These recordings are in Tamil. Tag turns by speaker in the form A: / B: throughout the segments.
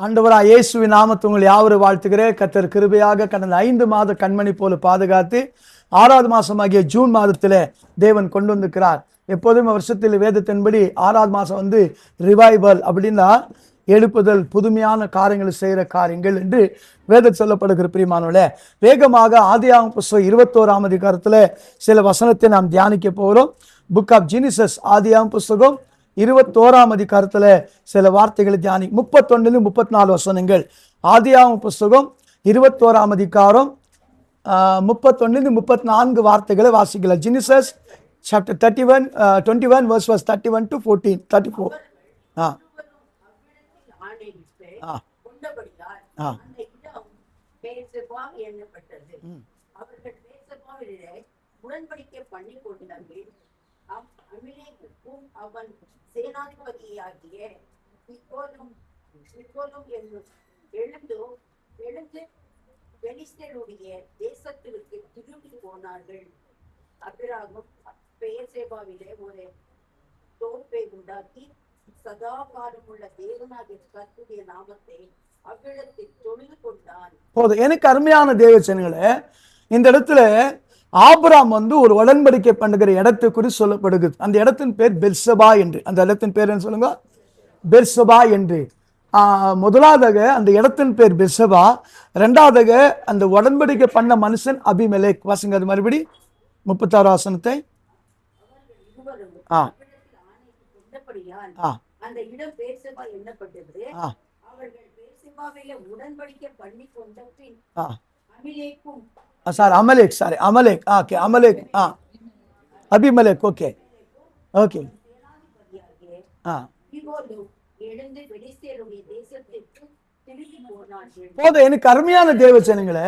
A: ஆண்டவராய் இயேசுவின் நாமத்தில் உங்கள் யாவரும் வாழ்த்துகிறேன். கர்த்தர் கிருபையாக கடந்த 5 மாத கண்மணி போல பாதுகாத்து 6வது மாசமாகிய ஜூன் மாதத்தில் தேவன் கொண்டு வந்திருக்கிறார். எப்போதும் வருஷத்தில் வேதத்தின்படி 6வது மாதம் ரிவைவல் அப்படின்னா எழுப்புதல், புதுமையான காரியங்களை செய்கிற காரியங்கள் என்று வேதம் சொல்லப்படுகிற பிரியமானவர்களே, வேகமாக ஆதியாகமம் புத்தகம் 21ஆம் அதிகாரத்தில் சில வசனத்தை நாம் தியானிக்க போகிறோம். புக் ஆஃப் ஜெனிசிஸ் ஆதியாகமம் புத்தகம் 21ஆம் அதிகாரத்தில் சில வார்த்தைகளை தியானி 31-34 வசனங்கள். ஆதியாகமம் புத்தகம் 21ஆம் அதிகாரம் 31-34 வார்த்தைகளை வாசிக்கலாம். Genesis chapter 21 verses 31 to 34.
B: உடன்படிக்கை பண்ணி கொண்டார்கள். அவன் சேனாதிபதியாகிய எழுந்து பெலிஸ்தருடைய தேசத்திற்கு திரும்பி போனார்கள். அபிராமும் பெயர்சேபாவிலே ஒரு தோப்பை உண்டாக்கி சதா காலமுள்ள தேவனாகிய கர்த்தருடைய நாமத்தை அவ்விடத்தில் தொழுது கொண்டான்.
A: போதும். எனக்கு அருமையான தேவச்சனங்களே, இந்த இடத்துல ஆபிராம் ஒரு உடன்படிக்கை பண்ணுகிற இடத்தை குறித்து சொல்லப்படுகிறது. அந்த இடத்தின் பேர் பெர்சபா என்று. அந்த இடத்தின் பேர் என்ன சொல்லுங்க? பெர்சபா என்று. முதலாவதாக அந்த இடத்தின் பேர் பெர்சபா. இரண்டாவதாக அந்த உடன்படிக்கை பண்ண மனுஷன் அபிமெலேக். வாசிங்க அது மறுபடி 36 வசனத்தை.
B: அந்த இடம் பெர்சபா எண்ணப்பட்டது. அவர்கள் பெர்சபாவிலே உடன்படிக்கை பண்ணி கொண்ட பின் அபிமெலேக்கும்
A: Amalek okay Amalek Abimelech okay okay போதும். எனக்கு அருமையான தேவச்சனங்களே,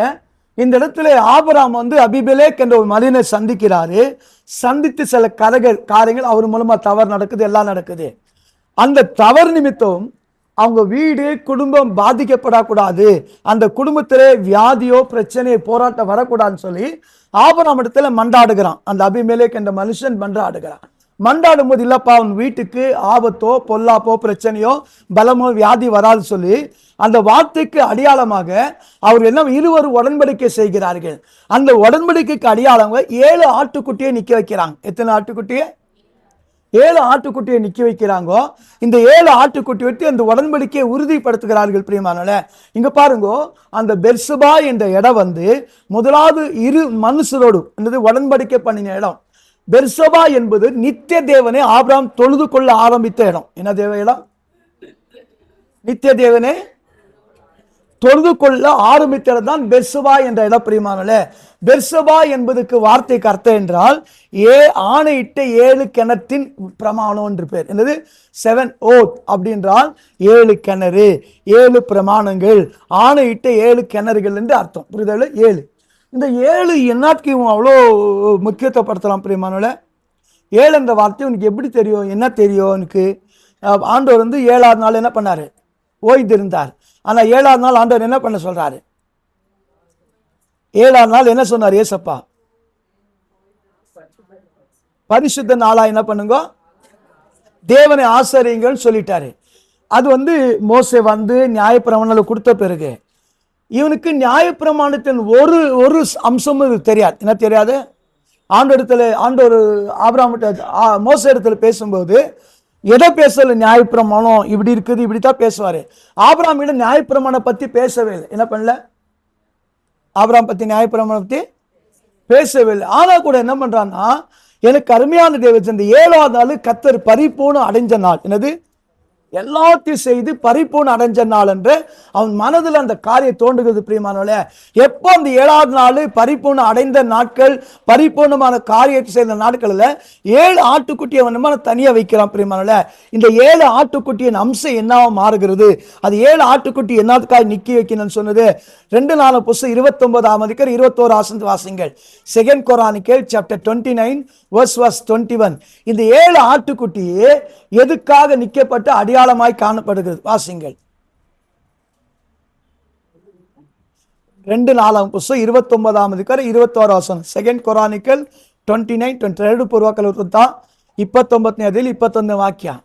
A: இந்த இடத்துல ஆபிராம் அபிமெலேக் என்ற ஒரு மனிதனை சந்திக்கிறாரு. சந்தித்து சில காரியங்கள் அவர் மூலமா தவறு நடக்குது, எல்லாம் நடக்குது. அந்த தவறு நிமித்தம் அவங்க வீடு குடும்பம் பாதிக்கப்படக்கூடாது, அந்த குடும்பத்திலே வியாதியோ பிரச்சனையோ போராட்டம் வரக்கூடாதுன்னு சொல்லி ஆபிரகாம் இடத்துல மன்றாடுகிறான். அந்த அபிமெலேக் என்ற மனுஷன் மன்றாடுகிறான். மன்றாடும் போது இல்லப்பா, அவன் வீட்டுக்கு ஆபத்தோ பொல்லாப்போ பிரச்சனையோ பலமோ வியாதி வராது சொல்லி அந்த வார்த்தைக்கு அடையாளமாக அவர் இருவரும் உடன்படிக்கை செய்கிறார்கள். அந்த உடன்படிக்கைக்கு அடையாளமாக 7 ஆட்டுக்குட்டியை நிக்க வைக்கிறாங்க. எத்தனை ஆட்டுக்குட்டியை? 7 ஆட்டுக்குட்டியை நிக்க வைக்கிறாங்கோ. இந்த 7 ஆட்டுக்குட்டி வச்சு அந்த உடன்படிக்கையை உறுதிப்படுத்துகிறார்கள். பிரியமானவர்களே, இங்க பாருங்க, அந்த பெர்சபா என்ற இடம் முதலாவது 2 மனுஷரோடு உடன்படிக்கை பண்ணின இடம். பெர்சபா என்பது நித்திய தேவனை ஆபிரகாம் தொழுது கொள்ள ஆரம்பித்த இடம். என்ன தேவ இடம்? நித்திய தேவனை தொழுது கொள்ள ஆரம்பித்த இடம் தான் பெர்சபா என்ற இடம். பிரியமானவர்களே, பெர்சபா என்பதுக்கு வார்த்தைக்கு அர்த்தம் என்றால் ஆணையிட்ட 7 கிணற்றின் பிரமாணம் என்று பேர். என்னது? 7 oath அப்படின்றால் 7 கிணறு, 7 பிரமாணங்கள், ஆணையிட்ட 7 கிணறுகள் என்று அர்த்தம். புரிதல்? 7. இந்த 7 என்னாட்கு அவ்வளோ முக்கியத்துவப்படுத்தலாம் பிரியமானவர்களே? 7 என்ற வார்த்தை உனக்கு எப்படி தெரியும்? என்ன தெரியும் உனக்கு? ஆண்டவர் 7ஆவது நாள் என்ன பண்ணாரு? ஓய்ந்திருந்தார். ஆனா 7ஆவது நாள் ஆண்டவர் என்ன பண்ண சொல்றாரு? 7ஆவது நாள் என்ன சொன்னார் ஏசப்பா? பரிசுத்த நாளா என்ன பண்ணுங்க, தேவனை ஆசரியுங்கன்னு சொல்லிட்டாரு. அது மோசே நியாயப்பிரமாணம் கொடுத்த பிறகு இவனுக்கு நியாயப்பிரமாணத்தின் ஒரு அம்சமும் தெரியாது. என்ன தெரியாது? ஆண்டவர் ஆபிரகாம் மோசே இடத்துல பேசும்போது எதை பேசல? நியாயப்பிரமாணம் இப்படி இருக்குது, இப்படித்தான் பேசுவாரு. ஆபிரகாம் நியாயப்பிரமாணம் பத்தி பேசவே இல்லை. என்ன பண்ணல? ஆபிரகாம் பத்தி நியாயப்பிரமாணம் பத்தி பேசவே இல்லை. ஆனா கூட என்ன பண்றான்னா, எனக்கு அருமையான தேவன், இந்த 7ஆவது நாள் கர்த்தர் பரிபூர்ணம் அடைஞ்ச நாள். என்னது? எல்லாத்தையும் செய்து பரிபூர்ணம் அடைஞ்ச நாள் என்று அவன் மனதில் அந்த காரியம் தோன்றுகிறது. பிரியமானவர்களே, எப்போ அந்த 7ஆவது நாள் பரிபூர்ணம் அடைந்த நாட்கள், பரிபூர்ணமான காரியத்தை செய்த நாட்களில் 7 ஆட்டுக்குட்டியை அவன் தனியா வைக்கிறான். பிரியமானவர்களே, இந்த 7 ஆட்டுக்குட்டியின் அம்சம் என்னவா மாறுகிறது? அது 7 ஆட்டுக்குட்டி என்னதுக்காக நிக்கி வைக்கணும்னு சொன்னது 2 நாளாம் புத்தகம் 29ஆம் அதிகாரம் 21 வசனத்தை வாசிங்கள். 2 கொரானிக்கல் chapter 29 verse 21. இந்த 7 ஆட்டுக்குட்டியே எதுக்காக நிக்கப்பட்டு அடையாளமாய் காணப்படுகிறது? வாசிங்கள். 2 நாளாம் புத்தகம் 29ஆம் அதிகாரம் 21 வசனம். 2 கொரானிக்கல் 29:22 பூர்வக்கல் 29 21 வாக்கியம்.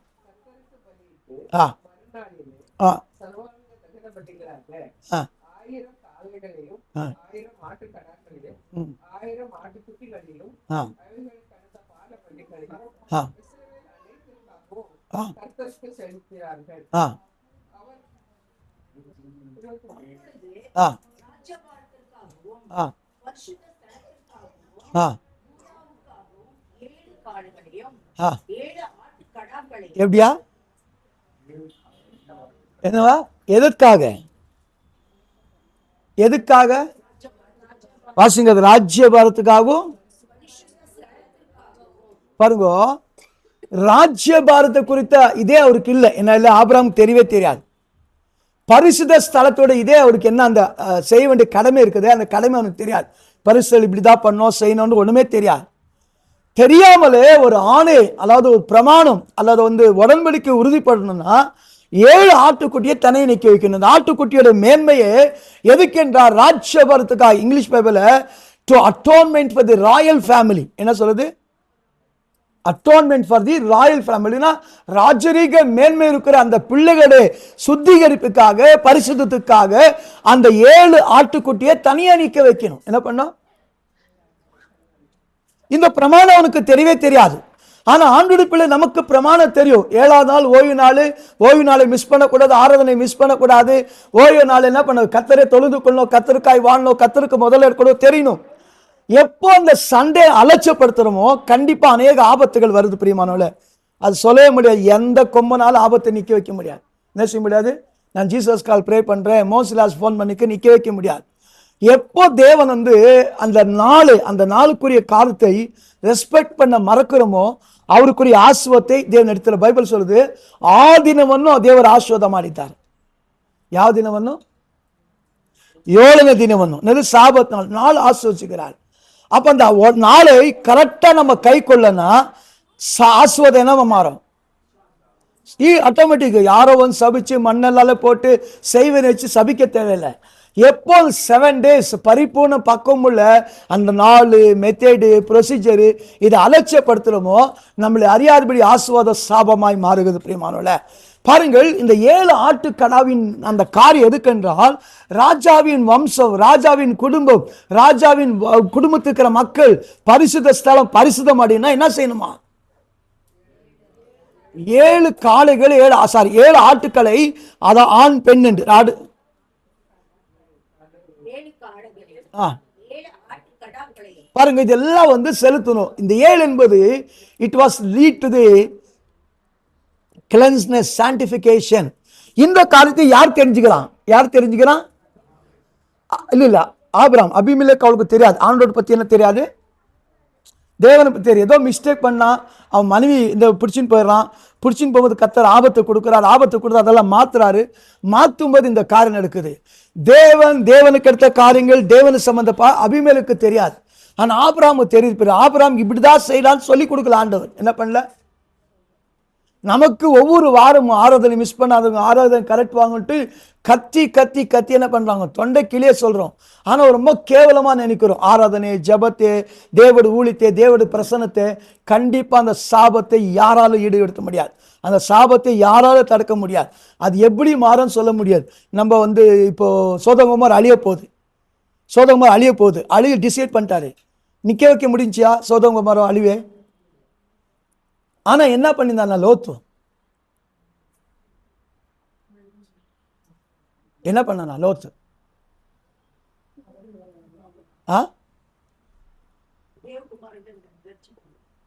A: ஆ
C: 1000 காளைகளையும்
A: ஆ
C: 1000 ஆட்டுக்கடாக்களையும்
A: ம்
C: 1000 ஆட்டுக்குட்டிகளையும்
A: ஆ
C: அவைகளுக்கு அடுத்த பால பண்டிகளையும்
A: ஆ
C: இஸ்ரவேல் அனைத்திற்காகவும்
A: ஆ
C: கர்த்தருக்கு செலுத்தினார்கள்.
A: ஆ
C: அவர்
B: அப்பொழுது
A: ஆ
B: ராஜ்யபாரத்திற்காகவும்
A: ஆ
B: பரிசுத்த ஸ்தலத்திற்காகவும்
A: ஆ
B: பூஜாவுக்காகவும் 7 காளைகளையும்
A: ஆ
B: 7 ஆட்டுக்கடாக்களையும்
A: எப்படியா என்னவா எதற்காக எதுக்காக வாசிங்க அது ராஜ்யபாரத்துக்காகவும் பாருங்க ராஜ்யபாரத்தை குறித்த இதே அவருக்கு இல்லை என்ன இல்லை ஆபிரகாமுக்கு தெரியவே தெரியாது பரிசுத்த ஸ்தலத்தோட இதே அவருக்கு என்ன அந்த செய்ய வேண்டிய கடமை இருக்குது அந்த கடமை அவனுக்கு தெரியாது பரிசுத்தல் இப்படிதான் பண்ணோம் செய்யணும்னு ஒண்ணுமே தெரியாது தெரியாமலே ஒரு ஆணை அதாவது ஒரு பிரமாணம் அல்லது வந்து உடன்படிக்கை உறுதிப்படணும்னா 7 ஆட்டுக்குட்டியை தனியை நிற்க வைக்கணும் இந்த ஆட்டுக்குட்டியோட மேன்மையை எதுக்கென்றார் ராஜ்யபாரத்துக்காக இங்கிலீஷ் பைபிள்ல to atonement for the Royal family என்ன சொல்லுது அட்டோன்மெண்ட் ஃபார் தி ராயல் ஃபேமிலினா ராஜரீக மேன்மை இருக்கிற அந்த பிள்ளைகளுடைய சுத்திகரிப்புக்காக பரிசுத்தத்துக்காக அந்த 7 ஆட்டுக்குட்டியை தனியா நிற்க வைக்கணும் என்ன பண்ணோம் இந்த பிரமாணம் அவனுக்கு தெரியவே தெரியாது ஆனா ஆண்டவருடைய பிள்ளை நமக்கு பிரமாணம் தெரியும் 7ஆவது நாள் ஓய்வு நாளை மிஸ் பண்ணக்கூடாது ஆராதனை மிஸ் பண்ணக்கூடாது ஓய்வு நாள் என்ன பண்ண கத்தரை தொழுது கொள்ளணும் கத்தருக்காய் வாழணும் கத்தருக்கு முதல்ல இருக்கணும் தெரியணும் எப்போ அந்த சண்டே அலட்சியப்படுத்துறோமோ கண்டிப்பா அநேக ஆபத்துகள் வருது பிரியமானவள அது சொல்லவே முடியாது எந்த கொம்பனாலும் ஆபத்தை நிக்க வைக்க முடியாது என்ன செய்ய முடியாது நான் ஜீசஸ் கால் ப்ரே பண்றேன் மோசிலாஸ் ஃபோன் பண்ணிக்க நிக்க வைக்க முடியாது எப்போ தேவன் வந்து அந்த நாளுக்குரிய காலத்தை ரெஸ்பெக்ட் பண்ண மறக்கிறோமோ அவருக்குரிய ஆசுவத்தை தேவன் இடத்துல பைபிள் சொல்லுது ஆதினவன்னும் தேவர் ஆசுவதம் அளித்தார் ಯಾವ ದಿನವನ್ನು 7ನೇ ದಿನವನ್ನು சாபத் நாள் ஆசுவச்சிக்கிறார் அப்ப அந்த நாளை கரெக்டா நம்ம கை கொள்ளனா ஆசுவதம் என்ன மாறும் ஆட்டோமேட்டிக் யாரோ வந்து சபிச்சு மண்ணெல்லால போட்டு செய்வனை வச்சு சபிக்க தேவையில்லை எப்போ 7 days பரிபூர்ண பக்குவமுள்ள அந்த நாலு மெத்தேடு ப்ரொசீஜரு இதை அலட்சியப்படுத்துறோமோ நம்மளை அறியாதபடி ஆசுவாத சாபமாய் மாறுகிறது பிரியமானவர்களே பாருங்கள் இந்த 7 ஆட்டுக்கடாவின் அந்த காரியம் எதுக்கென்றால் ராஜாவின் வம்சம் ராஜாவின் குடும்பம் ராஜாவின் குடும்பத்துக்கு இருக்கிற மக்கள் பரிசுத்த ஸ்தலம் பரிசுத்தம் அப்படின்னா என்ன செய்யணுமா 7 காளைகள் 7 ஆட்டுக்களை அத ஆண் பெண் என்று பாருங்க இதெல்லாம் வந்து செலுத்தணும் இந்த 7 என்பது it was lead to the cleanness sanctification இந்த காரியத்தை யார் தெரிஞ்சுக்கிறான் இல்ல ஆபிரகாம் அபிமெலேக் அவளுக்கு தெரியாது ஆண்டோட பத்தி என்ன தெரியாது தேவனை பத்தி தெரியும் ஏதோ மிஸ்டேக் பண்ணா அவன் மனைவி இந்த பிடிச்சின்னு போகும்போது கத்தர் ஆபத்தை கொடுத்து அதெல்லாம் மாத்தும்போது இந்த காரியம் நடக்குது தேவனுக்கு எடுத்த காரியங்கள் தேவனு சம்பந்தப்பா அபிமெலேக்கு தெரியாது ஆனா ஆபிரகாமுக்கு தெரியுது ஆபிரகாம் இப்படிதான் செய்யலான்னு சொல்லி கொடுக்கல ஆண்டவர் என்ன பண்ணல நமக்கு ஒவ்வொரு வாரமும் ஆராதனை மிஸ் பண்ணாதவங்க ஆராதனை கரெக்ட் வாங்கிட்டு கத்தி என்ன பண்றாங்க தொண்டை கிளியே சொல்றோம் ஆனா ரொம்ப கேவலமா நினைக்கிறோம் ஆராதனை ஜபத்தை தேவடு ஊழியத்தை தேவடு பிரசன்னத்தை கண்டிப்பா அந்த சாபத்தை யாராலும் ஈடுபடுத்த முடியாது அந்த சாபத்தை யாராலும் தடுக்க முடியாது அது எப்படி மாறும்னு சொல்ல முடியாது நம்ம வந்து இப்போ சோதோம் அழிய போகுது அழிய டிசைட் பண்ணிட்டாரு நிக்க வைக்க முடிஞ்சியா சோதோம் அழிவே ஆனா என்ன பண்ணியிருந்தான் லோத்து என்ன பண்ணா லோத்து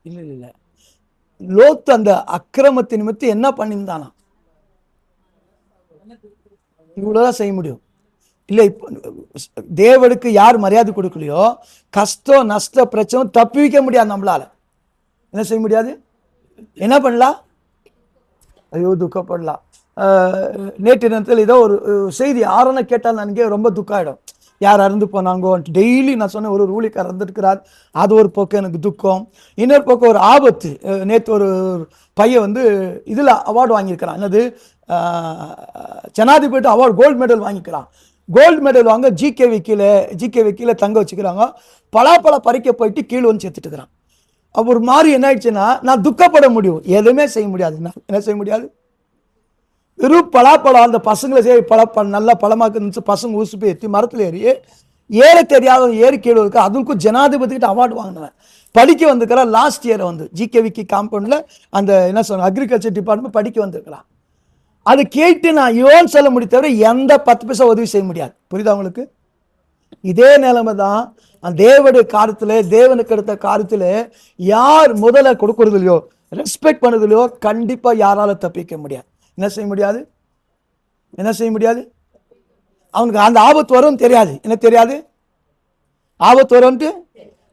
A: இல்ல லோத்து அந்த அக்கிரமத்தின் நிமித்தம் என்ன பண்ணியிருந்தானா இவ்வளவுதான் செய்ய முடியும் இல்லை தேவனுக்கு யார் மரியாதை கொடுக்கலையோ கஷ்டம் நஷ்ட பிரச்சனை தப்பி வைக்க முடியாது நம்மளால என்ன செய்ய முடியாது என்ன பண்ணலாம் ஐயோ துக்கப்படலாம் நேற்று நேரத்தில் ஏதோ ஒரு செய்தி ஆரணை கேட்டால் ನನಗೆ ரொம்ப துக்கம் ஆகிடும் யார் அறந்து போனாங்கோ டெய்லி நான் சொன்னேன் ஒரு ஊழியக்காரர் இறந்துருக்கிறார் அது ஒரு பக்கம் எனக்கு துக்கம் இன்னொரு பக்கம் ஒரு ஆபத்து நேற்று ஒரு பையன் வந்து இதில் அவார்டு வாங்கியிருக்கிறான் என்னது ஜனாதிபதி அவார்டு கோல்டு மெடல் வாங்கிக்கிறான் கோல்டு மெடல் வாங்க ஜிகேவி கீழே தங்க வச்சுக்கிறாங்க பலாப்பழ பறிக்க போயிட்டு கீழே வந்து செத்துட்டு இருக்கிறான் அப்போ ஒரு மாதிரி என்ன ஆயிடுச்சுன்னா நான் துக்கப்பட முடியும் எதுவுமே செய்ய முடியாது என்ன செய்ய முடியாது பலாப்பழம் அந்த பசங்களை சரி நல்லா பழமாக்கு இருந்துச்சு. பசங்க ஊசுப்பி ஏற்றி மரத்தில் ஏறி ஏற தெரியாத ஏறி கீழே இருக்கு. அதுக்கும் ஜனாதிபதிக்கிட்ட அவார்டு வாங்கினேன். படிக்க வந்திருக்கிறா. லாஸ்ட் இயர் வந்து ஜிகேவிக்கு காம்பவுண்டில் அந்த என்ன சொல்ற அக்ரிகல்ச்சர் டிபார்ட்மெண்ட் படிக்க வந்திருக்கிறான். அது கேட்டு நான் யோன்னு சொல்ல முடியும் தவிர எந்த 10 பைசா உதவி செய்ய முடியாது. புரியுதா உங்களுக்கு? இதே நிலைமை தான் தேவனுடைய காரியத்தில், தேவனுக்கு எடுத்த காரியத்தில் யார் முதல்ல கொடுக்கறது இல்லையோ, ரெஸ்பெக்ட் பண்ணது இல்லையோ, கண்டிப்பாக யாரால தப்பிக்க முடியாது. என்ன செய்ய முடியாது? என்ன செய்ய முடியாது? அவனுக்கு அந்த ஆபத்து வரும் தெரியாது. என்ன தெரியாது? ஆபத்து வரும்ட்டு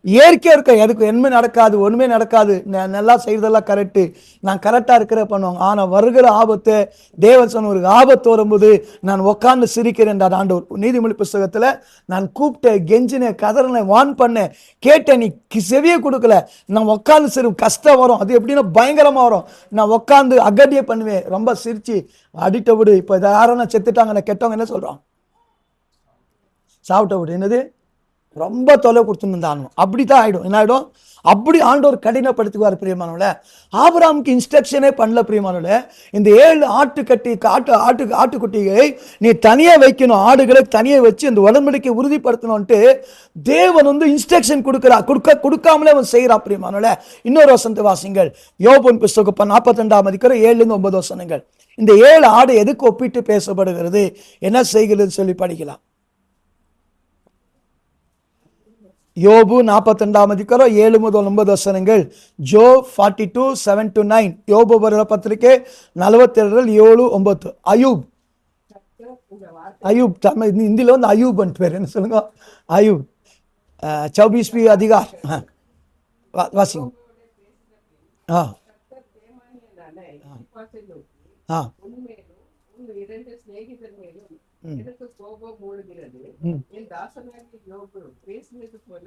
A: இயற்கையாக இருக்க எதுக்கு என்ன நடக்காது, ஒன்றுமே நடக்காது, நான் நல்லா செய்யறதெல்லாம் கரெக்டு, நான் கரெக்டாக இருக்கிற பண்ணுவாங்க. ஆனால் வருகிற ஆபத்து தேவன் சொன்ன ஒரு ஆபத்து வரும்போது நான் உட்காந்து சிரிக்கிறேன். ஆண்டவர் நீதிமொழி புஸ்தகத்தில் நான் கூப்பிட்டேன், கெஞ்சினேன், கதறினேன், வான் பண்ணேன், கேட்டேன், நீ செவியை கொடுக்கல. நான் உட்காந்து சிரி கஷ்டம் வரும், அது எப்படின்னா பயங்கரமாக வரும். நான் உட்காந்து அகடியை பண்ணுவேன், ரொம்ப சிரிச்சு அடிட்ட விடு. இப்போ யாரும் செத்துட்டாங்க, நான் கெட்டவங்க என்ன சொல்கிறோம்? சாப்பிட்ட விடு. என்னது? ரொம்ப தொலை கொடுத்துருந்தானோ அப்படித்தான் ஆயிடும். என்ன ஆயிடும்? அப்படி ஆண்டவர் கடினப்படுத்துவார். பிரியமானவள ஆபிரகாமுக்கு இன்ஸ்ட்ரக்ஷனே பண்ணல. பிரியமானவள இந்த 7 ஆட்டுக்குட்டிகளை நீ தனியா வைக்கணும், ஆடுகளை தனியா வச்சு இந்த உடன்படிக்கை உறுதிப்படுத்தணும்ட்டு தேவன் வந்து இன்ஸ்ட்ரக்ஷன் கொடுக்காமலே அவன் செய்யறா. பிரியமானவள இன்னொரு வசனத்தை வாசிங்கள். யோபுவின் புஸ்தகம் 42ஆம் அதிகாரம் 7-9 வசனங்கள். இந்த 7 ஆடு எதுக்கு ஒப்பிட்டு பேசப்படுகிறது, என்ன செய்கிறது சொல்லி படிக்கலாம். யோபு 42ஆம் அதிகாரம் 7-9 வசனங்கள். ஜோ 42:7-9. யோபு பத்திரிகை 47:7-9. அயூப் அயூப் தமிழ் இந்தியில வந்து அயூப் பேர் என்ன சொல்லுங்க? அயூப் 24 அதிகார் வாசிங்க.
C: எனக்கு கோபம் மூழ்கிறது. என் தாசனாகிய யோபு பேசினது போல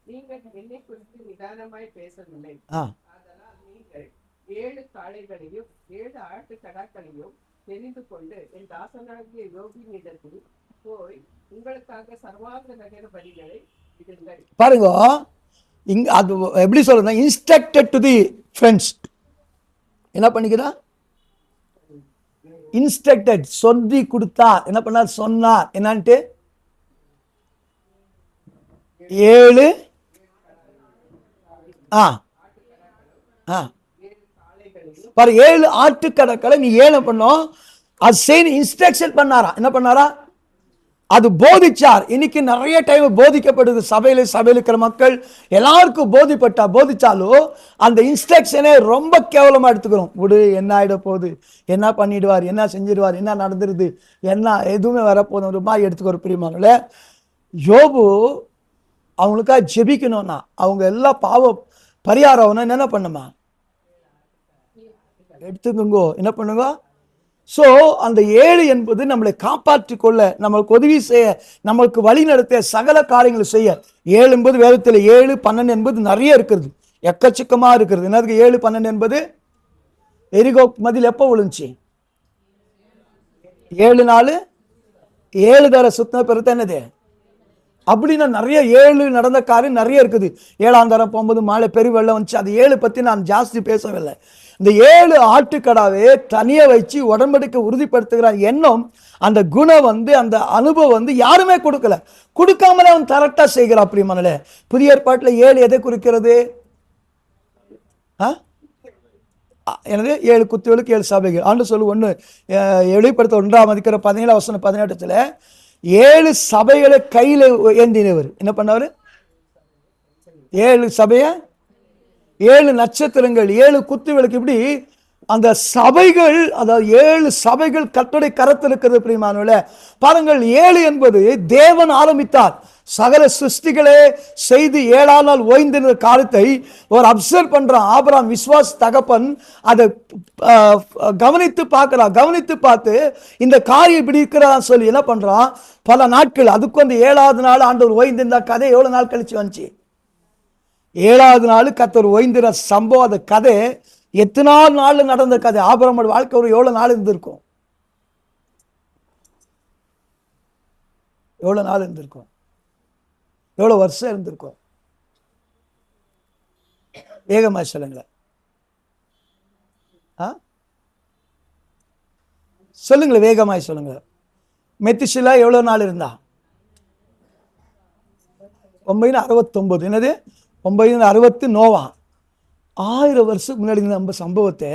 C: நீங்கள் என்னை குறித்து நிதானமாய் பேசவில்லை. அதனால் நீங்கள் 7 காளைகளையும் 7 ஆட்டு கடாக்களையும் தெரிந்து கொண்டு என் தாசனாகிய யோபின் இடத்தில் போய் உங்களுக்காக சர்வாங்க நகர பலிகளை இடுங்கள்.
A: பாருங்க, இங்க அது எப்படி சொல்றதுன்னா இன்ஸ்ட்ரக்டட் டு தி ஃப்ரெண்ட்ஸ். என்ன பண்ணிக்கிறா? இன்ஸ்ட்ரக்டட், சொல்லி கொடுத்தார். என்ன பண்ணார்? சொன்னார். என்னன்ட்டு 7 பாரு 7 ஆட்டுக்கடக்களை நீ 7 பண்ணோம். அது செய்து இன்ஸ்ட்ரக்ஷன் பண்ணாரா? என்ன பண்ணாரா? அது போதிச்சார். இன்னைக்கு நிறைய டைம் போதிக்கப்படுது. சபையில இருக்கிற மக்கள் எல்லாருக்கும் போதிச்சாலும் அந்த இன்ஸ்ட்ரக்ஷனே ரொம்ப கேவலமா எடுத்துக்கிறோம். விடு, என்ன ஆயிட போகுது, என்ன பண்ணிடுவார், என்ன செஞ்சிடுவார், என்ன நடந்துருது, என்ன எதுவுமே வரப்போதுமா எடுத்துக்கிற. பிரியமானவர்களே யோபு அவங்களுக்காக ஜெபிக்கணும்னா அவங்க எல்லாம் பாவம் பரிகாரம் என்ன பண்ணுமா? எடுத்துக்கோங்க. என்ன பண்ணுங்க? ஸோ அந்த 7 என்பது நம்மளை காப்பாற்றிக் கொள்ள, நம்மளுக்கு உதவி செய்ய, நம்மளுக்கு வழி நடத்த, சகல காரியங்களை செய்ய. 7 என்பது வேதத்தில் 7, 12 என்பது நிறைய இருக்கிறது, எக்கச்சக்கமா இருக்கிறது. என்னதுக்கு 7, 12 என்பது? எரிகோ மதில் எப்போ விழுந்துச்சு? 7 நாள் 7 தடவை சுத்தின பிறகு என்னது? அப்படின்னா நிறைய 7 நடந்த காரியம் நிறைய இருக்குது. 7ஆம் தரம் போகும்போது மழை பெரிய வெள்ளம் வந்துச்சு. அது 7 பற்றி நான் ஜாஸ்தி பேசவில்லை. இந்த 7 ஆட்டுக்கடாவே தனியா வச்சு உடன்படிக்கை உறுதிப்படுத்துகிற எண்ணம், அந்த குணம் வந்து, அந்த அனுபவம் வந்து யாருமே கொடுக்காமலே அவன் கரெக்டா செய்கிறான். பிரியமானவர்களே புதிய ஏற்பாட்டில் 7 எதை குறிக்கிறது? எனது 7 குத்துகளுக்கு 7 சபைகள். ஆண்டு சொல்லு 1 வெளிப்படுத்த 1ஆம் அதிகாரம் 17 வசனம் 18 7 சபைகளை கையில ஏந்தினவர். என்ன பண்ணவர்? 7 சபையை 7 நட்சத்திரங்கள் 7 குத்துவிளக்கு. இப்படி அந்த சபைகள், அதாவது 7 சபைகள் கர்த்தருடைய கரத்தில் இருக்கிறது. பிரியமானவர்களே பாருங்கள், 7 என்பது தேவன் ஆரம்பித்தார். சகல சிருஷ்டிகளே செய்து 7ஆம் நாள் ஓய்ந்திருந்த காலத்தை ஒரு அப்சர்வ் பண்றான் ஆபிரகாம், விசுவாச தகப்பன். அதை கவனித்து பார்க்கிறான். கவனித்து பார்த்து இந்த காரியம் இப்படி இருக்கிறான்னு சொல்லி என்ன பண்றான், பல நாட்கள், அதுக்கு வந்து 7ஆவது நாள் ஆண்டவர் ஓய்ந்திருந்த கதை எவ்வளவு நாள் கழிச்சு வந்துச்சு? 7ஆவது நாள் கர்த்தர் ஓய்ந்திர சம்பவம். அந்த கதை எத்தனாவது நாள் நடந்த கதை? ஆபிரகாமோட வாழ்க்கை ஒரு எவ்வளவு நாள் இருந்திருக்கும்? எவ்வளவு நாள் இருந்திருக்கும்? எவ்வளவு வருஷம் இருந்திருக்கும்? வேகமா சொல்லுங்களேன். சொல்லுங்களேன், வேகமாய் சொல்லுங்க. மெத்துஷிலா எவ்வளவு நாள் இருந்தா? 969. என்னது 960? நோவா 1000 வருஷத்துக்கு முன்னாடி நம்ம சம்பவத்தை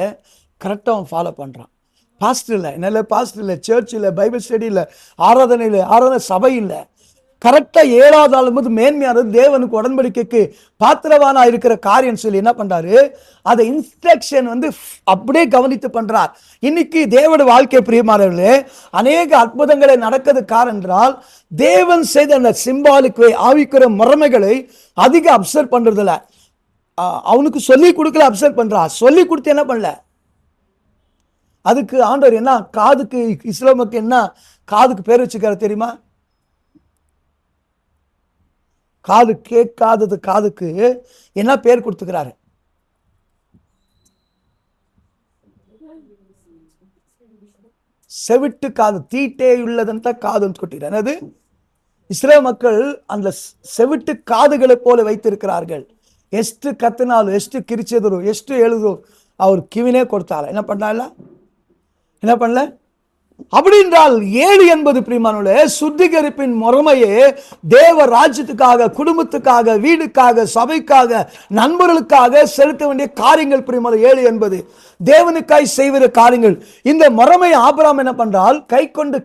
A: கரெக்டாக அவன் ஃபாலோ பண்ணுறான். பாஸ்டர் இல்லை, என்ன இல்லை, பாஸ்டர் இல்லை, சர்ச் இல்லை, பைபிள் ஸ்டடி இல்லை, ஆராதனை இல்லை, ஆராதனை சபை இல்லை. கரெக்டாக 7வது ஆளும் போது மேன்மையானது தேவனுக்கு உடன்படிக்கைக்கு பாத்திரவானா இருக்கிற காரியம் சொல்லி என்ன பண்றாரு, அதை இன்ஸ்ட்ரக்ஷன் அப்படியே கவனித்து பண்றார். இன்னைக்கு தேவனுடைய வாழ்க்கை பிரியமானவர்களே, அநேக அற்புதங்களை நடக்கிறது காரணம் என்றால் தேவன் செய்த அந்த சிம்பாலிக் வே, ஆவிக்குற முறைமைகளை அதிக அப்சர்வ் பண்றதில்ல. அவனுக்கு சொல்லி கொடுக்கல, அப்சர்வ் பண்றா. சொல்லி கொடுத்து என்ன பண்ணல, அதுக்கு ஆண்டவர் என்ன காதுக்கு, இஸ்லாமுக்கு என்ன காதுக்கு பேர் வச்சுக்காரு தெரியுமா? காது கேட்காதது காதுக்கு என்ன பேர் கொடுத்துக்கிறாரு? செவிட்டு காது, தீட்டே உள்ளதன் காது கொட்டுகிறார். என்னது, இஸ்ரேல் மக்கள் அந்த செவிட்டு காதுகளை போல வைத்திருக்கிறார்கள். ಎಷ್ಟು ಕತ್ತನಾಲು, ಎಷ್ಟು ಕಿರಿಚಿದ್ರು, ಎಷ್ಟು எழுதோ அவர் கிவினே கொடுத்தால. என்ன பண்ணல, என்ன பண்ணல? அப்படி என்றால் 7 என்பது பிரியமானவர்களே சுத்திகரிப்பின் முறைமையே தேவ ராஜ்யத்துக்காக, குடும்பத்துக்காக, வீடுக்காக, சபைக்காக, நண்பர்களுக்காக செலுத்த வேண்டிய காரியங்கள். பிரியமான 7 என்பது தேவனுக்காய் செய்கிற காரியங்கள். இந்த முறைமை ஆபிரகாம் என்ன பண்றால் கை கொண்டு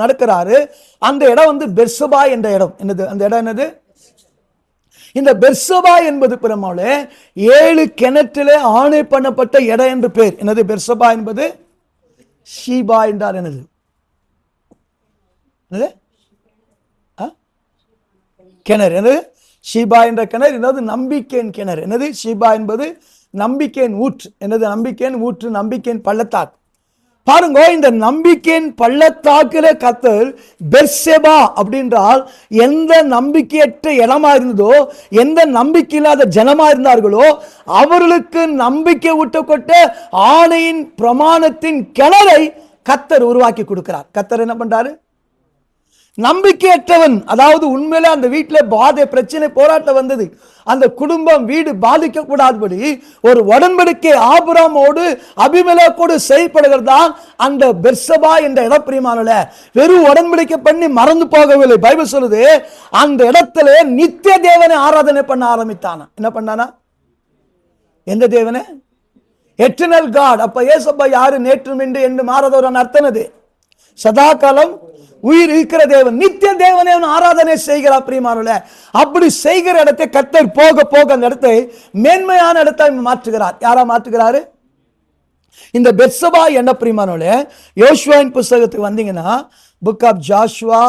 A: நடக்கிறாரு. அந்த இடம் பெர்சபா என்ற இடம். என்னது அந்த இடம்? என்னது? இந்த பெர்சபா என்பது பிரியமானவர்களே 7 கிணற்றிலே ஆணை பண்ணப்பட்ட இடம் என்று பேர். என்னது பெர்சபா என்பது? ஷீபா என்றால் என்னது? கிணறு. என்னது? ஷீபா என்ற கிணறு. என்னது? நம்பிக்கையின் கிணறு. என்னது? ஷீபா என்பது நம்பிக்கையின் ஊற்று. என்னது? நம்பிக்கையின் ஊற்று, நம்பிக்கையின் பள்ளத்தாக்கு. பாருங்க, இந்த நம்பிக்கையின் பள்ளத்தாக்கில கர்த்தர் பெர்செபா அப்படின்றால் எந்த நம்பிக்கையற்ற இடமா இருந்ததோ, எந்த நம்பிக்கை இல்லாத ஜனமா இருந்தார்களோ அவர்களுக்கு நம்பிக்கை ஊட்டப்பட்ட ஆணையின் பிரமாணத்தின் கிணறை கர்த்தர் உருவாக்கி கொடுக்கிறார். கர்த்தர் என்ன பண்றாரு? நம்பிக்கையற்றவன், அதாவது உண்மையில அந்த வீட்டில் பாதை, பிரச்சனை, போராட்டம் வந்தது, அந்த குடும்பம், வீடு பாதிக்க கூடாதபடி ஒரு உடன்படிக்கை ஆபிரகாமோடு அபிமெலேக்கோடு செயல்படுகிறதான் அந்த பெர்சபா என்ற இடம். பிரியமானவர்களே, வெறும் உடன்படிக்கை பண்ணி மறந்து போகவில்லை. பைபிள் சொல்லுது அந்த இடத்துல நித்திய தேவனை ஆராதனை பண்ண ஆரம்பித்தானா. என்ன பண்ணானா? எந்த தேவனை? Eternal God. அப்ப ஏசப்பா யாரு? நேற்றும் இன்று என்று மாறாதவரான அர்த்தனது சதா காலம் உயிர் இருக்கிற தேவன், நித்திய தேவனை அவன் ஆராதனை செய்கிறார். பிரியமானவர்களே, அப்படி செய்கிற இடத்தை கர்த்தர் போக போக அந்த இடத்தை மேன்மையான இடத்தை மாற்றுகிறார். யாரா மாற்றுகிறாரு? இந்த பெர்சபா என்ன பிரியமானவர்களே, யோசுவாவின் புத்தகத்துக்கு வந்தீங்கன்னா புக் ஆஃப் ஜாஷுவா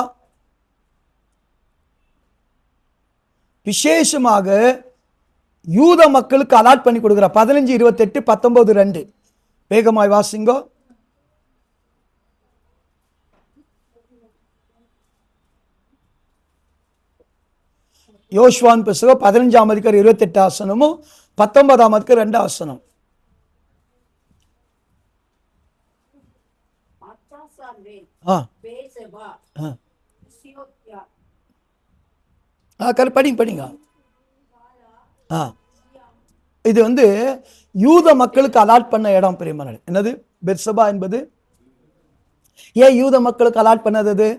A: விசேஷமாக யூத மக்களுக்கு அலாட் பண்ணி கொடுக்கிறார். 15, 28, 19, 2 வேகமாய் வாசிங்கோ. யோசுவான் புத்தகம் 15ஆம் அதிகாரம் 28 வசனமும் 19ஆம் அதிகாரம் 2 வசனம். படிங்க. இது யூத மக்களுக்கு அலாட் பண்ண இடம். பிரியமானவர்களே, என்னது பெர்சபா என்பது? ஏன் யூத மக்களுக்கு அலாட் பண்ணது?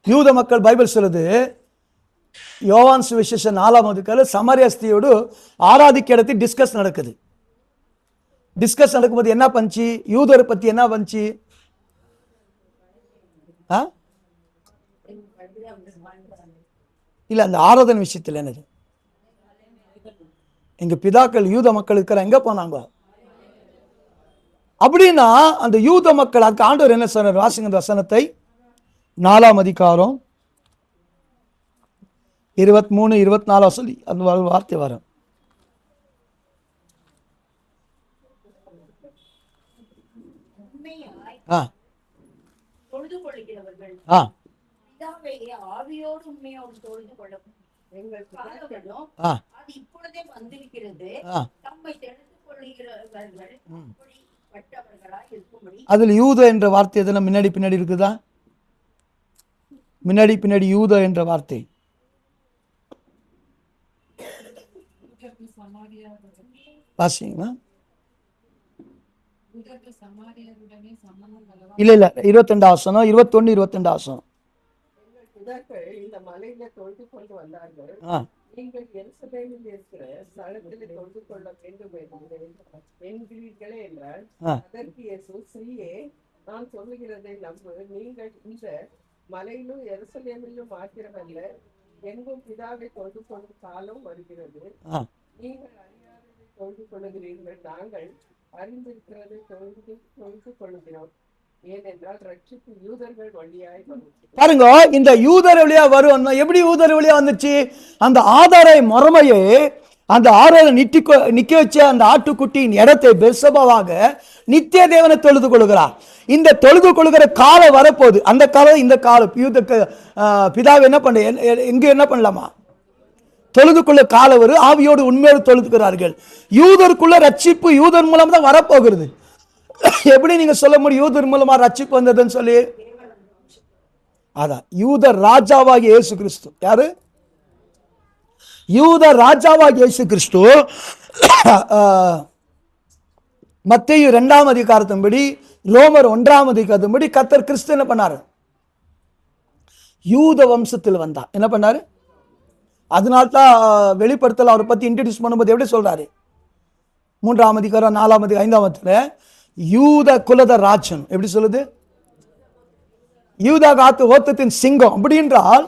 A: யூத மக்கள் பைபிள் சொல்லுது, யோவான் சுவிசேஷம் 4ஆம் அதிகாரம் சமாரியா ஸ்திரீயோடு ஆராதிக்க இடத்தில் டிஸ்கஸ் நடக்குது. டிஸ்கஸ் நடக்கும்போது என்ன பண்ணுச்சு? யூதரை பத்தி என்ன பண்ணுச்சு? இல்ல, அந்த ஆராதனை விஷயத்தில் என்னது? எங்க பிதாக்கள் யூத மக்கள் இருக்கிற எங்க போனாங்க அப்படின்னா அந்த யூத மக்கள், அதுக்கு ஆண்டவர் என்ன சொன்னார்? வாசிங்க வசனத்தை. 4ஆம் அதிகாரம் 23, 24 சொல்லி அந்த வார்த்தை வரும். அதுல யூத என்ற வார்த்தை எதுனா முன்னாடி பின்னாடி இருக்குதா? முன்னாடி பின்னாடி யூத என்ற வார்த்தை வாசிங்களா?
D: சமாரியருடனே சம்பந்தம் கொள்ளவா?
A: இல்ல இல்ல 22 ஆசனம் 21 22 ஆசனம்.
C: எங்கள் பிதாக்கள் இந்த மலையில தொழுது கொண்டு வந்தார்கள்.
A: ஆ
C: நீங்கள் எருசலேமில் இருக்கிற ஸ்தலத்தில் தொழுது கொள்ள வேண்டும் என்கிறீர்களே என்றால்,
A: ஆ.
C: அதற்கு இயேசு, ஸ்ரீயே, நான் சொல்லுகிறதை நம்பு. நீங்கள் இந்த மலையிலும் எருசலேமிலும் மாத்திரமல்ல, எங்கும் பிதாவை தொழுது கொள்ளும் காலம் வருகிறது.
A: ஆ
C: நீங்கள் அறியாததை தொழுது கொள்ளுகிறீர்கள், நாங்கள் அறிந்திருக்கிறதை தொழுது கொள்ளுகிறோம். ஏனென்றால் ரட்சிப்பு யூதர்கள் வழியாய் வரும்.
A: பாருங்க, இந்த யூதர் வழியா வரும். எப்படி யூதர் வழியா வந்துச்சு? அந்த ஆதாரை முறைமையே அந்த ஆரோரை நிக்க வச்ச அந்த ஆட்டுக்குட்டியின் இடத்தை பெர்சபாவாக நித்திய தேவனை தொழுது கொள்கிறார். இந்த தொழுது கொள்கிற காலம் வரப்போகுது. அந்த காலம் இந்த காலம் பிதாவை என்ன பண்ண எங்க என்ன பண்ணலாமா? தொழுது கொள்ள காலம் வரும். ஆவியோடு உண்மையோடு தொழுதுகிறார்கள். யூதருக்குள்ள ரட்சிப்பு யூதர் மூலம் தான் வரப்போகிறது. எப்படி நீங்க சொல்ல முடியும் யூதர் மூலமா ரட்சிப்பு வந்ததுன்னு சொல்லி? அதான் யூதர் ராஜாவாகிய இயேசு கிறிஸ்து. யாரு? யூத ராஜாவாகிய இயேசு கிறிஸ்து. மத்தேயு 2ஆம் அதிகாரத்தின்படி, ரோமர் 1ஆம் அதிகாரத்தின்படி கர்த்தர் கிறிஸ்து என்ன பண்ணாரு? யூத வம்சத்தில் வந்தார். என்ன பண்ணாரு? அதனால்தான் வெளிப்படுத்தல அவரை பத்தி இன்ட்ரடியூஸ் பண்ணும்போது எப்படி சொல்றாரு? 3ஆம் அதிகாரம் 4ஆம் அதிகாரம் 5ஆம் அதிகாரத்துல யூத குலத ராஜன் எப்படி சொல்லுது? யூதா காத்து ஓத்தத்தின் சிங்கம். அப்படி என்றால்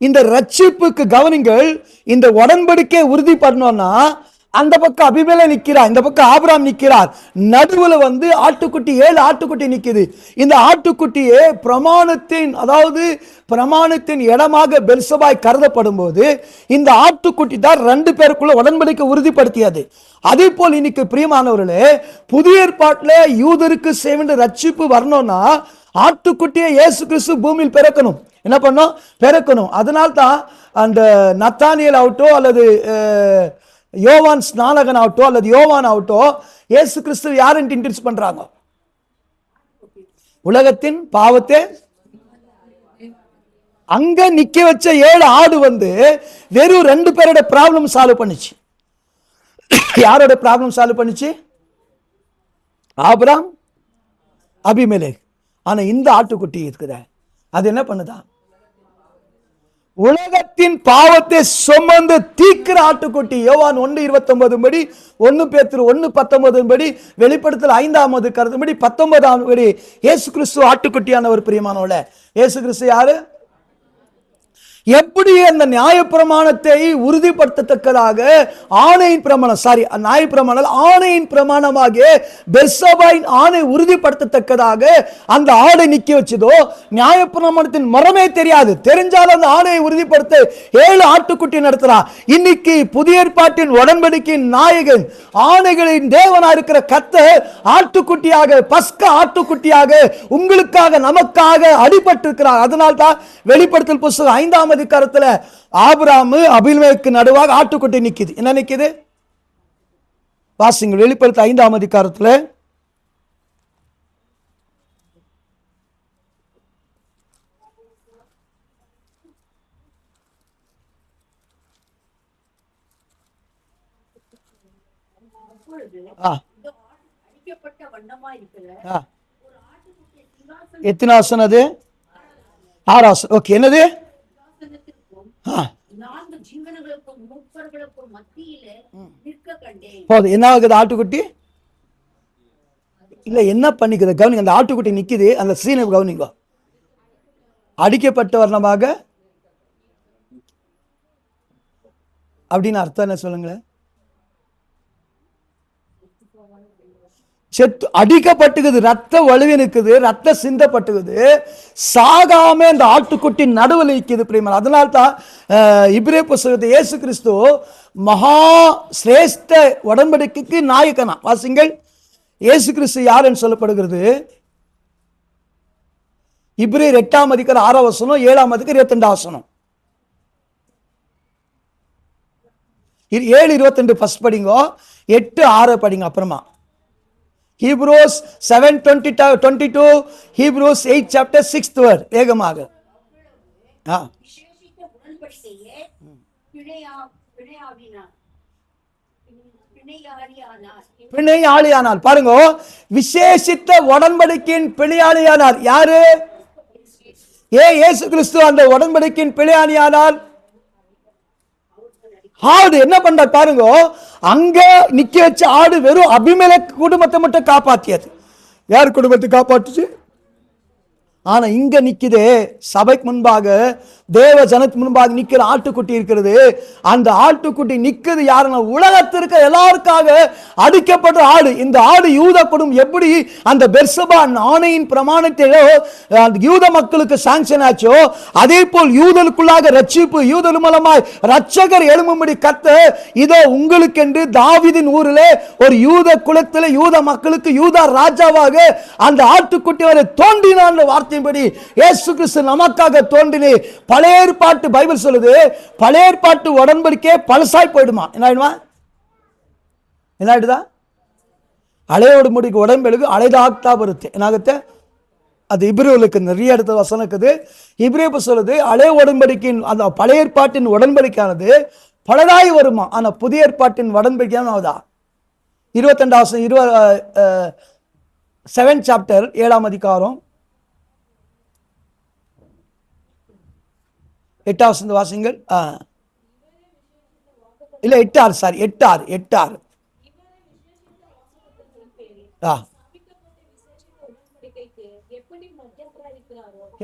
A: இந்த ரட்சிப்புக்கு கவனிங்கள். இந்த உடன்படிக்கை உறுதி பண்ணோம்னா அந்த பக்கம் அபிமேலே நிற்கிறார், இந்த பக்கம் ஆபிரகாம் நிற்கிறார். நடுவில் ஆட்டுக்குட்டி 7 ஆட்டுக்குட்டி நிற்குது. இந்த ஆட்டுக்குட்டியே பிரமாணத்தின் அதாவது பிரமாணத்தின் இடமாக பெல்சபாய் கருதப்படும் போது இந்த ஆட்டுக்குட்டி தான் 2 பேருக்குள்ள உடன்படிக்கை உறுதிப்படுத்தியது. அதே போல் இன்னைக்கு பிரியமானவர்களே, புதிய ஏற்பாட்டில் யூதருக்கு செய்ய ரட்சிப்பு வரணும்னா ஆட்டுக்குட்டியை இயேசு கிறிஸ்து பூமியில் பிறக்கணும். என்ன பண்ணும்? பிறக்கணும். அதனால்தான் அந்த நத்தானியல் ஆகட்டோ அல்லது யோவான் ஸ்நானகன் ஆகட்டோ அல்லது யோவான் ஆகட்டோ இயேசு கிறிஸ்து யாருன்னு இன்ட்ரடியூஸ் பண்றாங்க? உலகத்தின் பாவத்தை அங்க நிக்க வச்ச 7 ஆடு வெறும் 2 பேரோட ப்ராப்ளம் சால்வ் பண்ணுச்சு. யாரோட ப்ராப்ளம் சால்வ் பண்ணுச்சு? Abraham, Abimelech. ஆனா இந்த ஆட்டுக்குட்டி இருக்குத அது என்ன பண்ணுதா? உலகத்தின் பாவத்தை சுமந்து தீக்கிற ஆட்டுக்குட்டி. யோவான் 1:29 படி, 1 பேதுரு 1:19 படி, வெளிப்படுத்தல் 5ஆம் அதிகாரத்தின் படி 19ஆம் படி இயேசு கிறிஸ்து ஆட்டுக்குட்டியான ஒரு பிரியமானவள. இயேசு கிறிஸ்து யாரு? எப்படி அந்த நியாயப்பிரமாணத்தை உறுதிப்படுத்தத்தக்கதாக ஆணையின் பிரமாணம் நியாயப்பிரமாணம் ஆணையின் பிரமாணமாக பெர்சபாயின் ஆணை உறுதிப்படுத்தத்தக்கதாக அந்த ஆடை நிக்க வச்சதோ, நியாயப்பிரமாணத்தின் மரமே தெரியாது. தெரிஞ்சாலும் அந்த ஆணையை உறுதிப்படுத்த 7 ஆட்டுக்குட்டி நடத்துறா. இன்னைக்கு புதிய ஏற்பாட்டின் உடன்படிக்கையின் நாயகன் ஆணைகளின் தேவனா இருக்கிற கர்த்தர் ஆட்டுக்குட்டியாக, பஸ்கா ஆட்டுக்குட்டியாக உங்களுக்காக நமக்காக அடிபட்டிருக்கிறார். அதனால்தான் வெளிப்படுத்தல் புத்தகம் 5ஆம் அதிகாரத்துல ஆபிரகாம் அபிமெலேக்கு நடுவாக ஆட்டுக்குட்டி நிக்குது. என்ன நிக்குது? வாசிங்க வெளிப்படுத்தல் 5ஆம் அதிகாரத்துல
B: அடிக்கப்பட்ட வண்ணமா இருக்கிற ஒரு ஆட்டுக்குட்டியை சிங்காசனத்திற்கும்
A: எத்தனை ஆசனம்? அது 6 ஆசனம். ஓகே, என்னது?
B: 4 ஜீவன்களுக்கும் முப்பர்களுக்கும் மத்தியிலே நிற்க கண்டேன்.
A: போதும். என்ன ஆகுது ஆட்டுக்குட்டி? இல்ல என்ன பண்ணிக்குது கவனிங்க. அந்த ஆட்டுக்குட்டி நிக்குது, அந்த சீனை கவனிங்க. அடிக்கப்பட்ட வர்ணமாக அப்படின்னு அர்த்தம் என்ன சொல்லுங்களேன்? செத்து அடிக்கப்பட்டுக்குது, ரத்த வலுவி நிற்குது, ரத்த சிந்தப்பட்டுக்குது, சாகாம அந்த ஆட்டுக்குட்டி நடுவில் நிற்குது பிரியமான. அதனால்தான் இப்ரே புத்தகத்தை இயேசு கிறிஸ்து மகா சிரேஷ்ட உடன்படிக்கைக்கு நாயகனா. வாசிங்கள், இயேசு கிறிஸ்து யாருன்னு சொல்லப்படுகிறது? இப்ரே 8ஆம் அதிகாரம் 6ஆம் வசனம், 7ஆம் அதிகாரம் 22ஆம் வசனம். 7:22 ஃபர்ஸ்ட் படிங்க, 8:6 படிங்க அப்புறமா. Hebrews 7:22, Hebrews 8 chapter 6th word வேகமாக.
B: விசேஷித்த உடன்படிக்கையே பிணையாவினார் பிணையாளியானார்.
A: பிணையாளியானார். பாருங்க, விசேஷித்த உடன்படிக்கையின் பிணையாளியானார் யாரு? இயேசு கிறிஸ்து அந்த உடன்படிக்கையின் பிணையாளியானார். ஆடு என்ன பண்ற பாருங்க, அங்க நிக்க வச்ச ஆடு வெறும் அபிமெலேக்கு குடும்பத்தை மட்டும் காப்பாத்தியது. யார் குடும்பத்தை காப்பாற்றுச்சு? ஆனா இங்க நிக்குதே, சபைக்கு முன்பாக தேவ ஜனத்துக்கு முன்பாக நிக்கிற ஆட்டுக்குட்டி இருக்கிறது. அந்த ஆட்டுக்குட்டி நிக்குது யாருன்னா, உலகத்திற்கு எல்லாருக்காக அடிக்கப்பட்ட ஆடு. இந்த ஆடு யூத குடும்பம் எப்படி அந்த பெர்சபா ஆணையின் பிரமாணத்தையோ அந்த யூத மக்களுக்கு சாங்ஷன் ஆச்சோ, அதே போல் யூதலுக்குள்ளாக ரட்சிப்பு, யூதல் மூலமாய் ரட்சகர் எழும்பும்படி கர்த்தர் இதோ உங்களுக்கென்று தாவீதின் ஊரிலே ஒரு யூத குலத்திலே யூத மக்களுக்கு யூதா ராஜாவாக அந்த ஆட்டுக்குட்டி அவரை தோன்றினான் வார்த்தையின்படி இயேசு கிறிஸ்து நமக்காக தோன்றினே. பழைய ஏற்பாட்டு பைபிள் சொல்லுது, பழைய ஏற்பாட்டு உடன்படிக்கை பழசாய் போயிடுமா? என்ன ஆயிடுமா? என்ன ஆயிடுதா? ಹಳೆಯ ಒಡಂಬಡಿಕೆ ಒಡಂಬಡಿಕೆ ಹಳೆದಾಗ್ತಾ ಬರುತ್ತೆ. ಏನಾಗುತ್ತೆ? அது இப்ரேலுக்கு நிறைய இடத்துல வசனம் இருக்குது. இப்ரேப்பு சொல்லுது ಹಳೆಯ உடன்படிக்கையின் அந்த பழைய ஏற்பாட்டின் உடன்படிக்கையானது பலதாய் வருமா, ஆனா புதிய ஏற்பாட்டின் உடன்படிக்கையானதா 7 சாப்டர் 7ஆம் அதிகாரம் 8ஆம் வசனம் வாசிங்கள். இல்ல 8 சாரி 8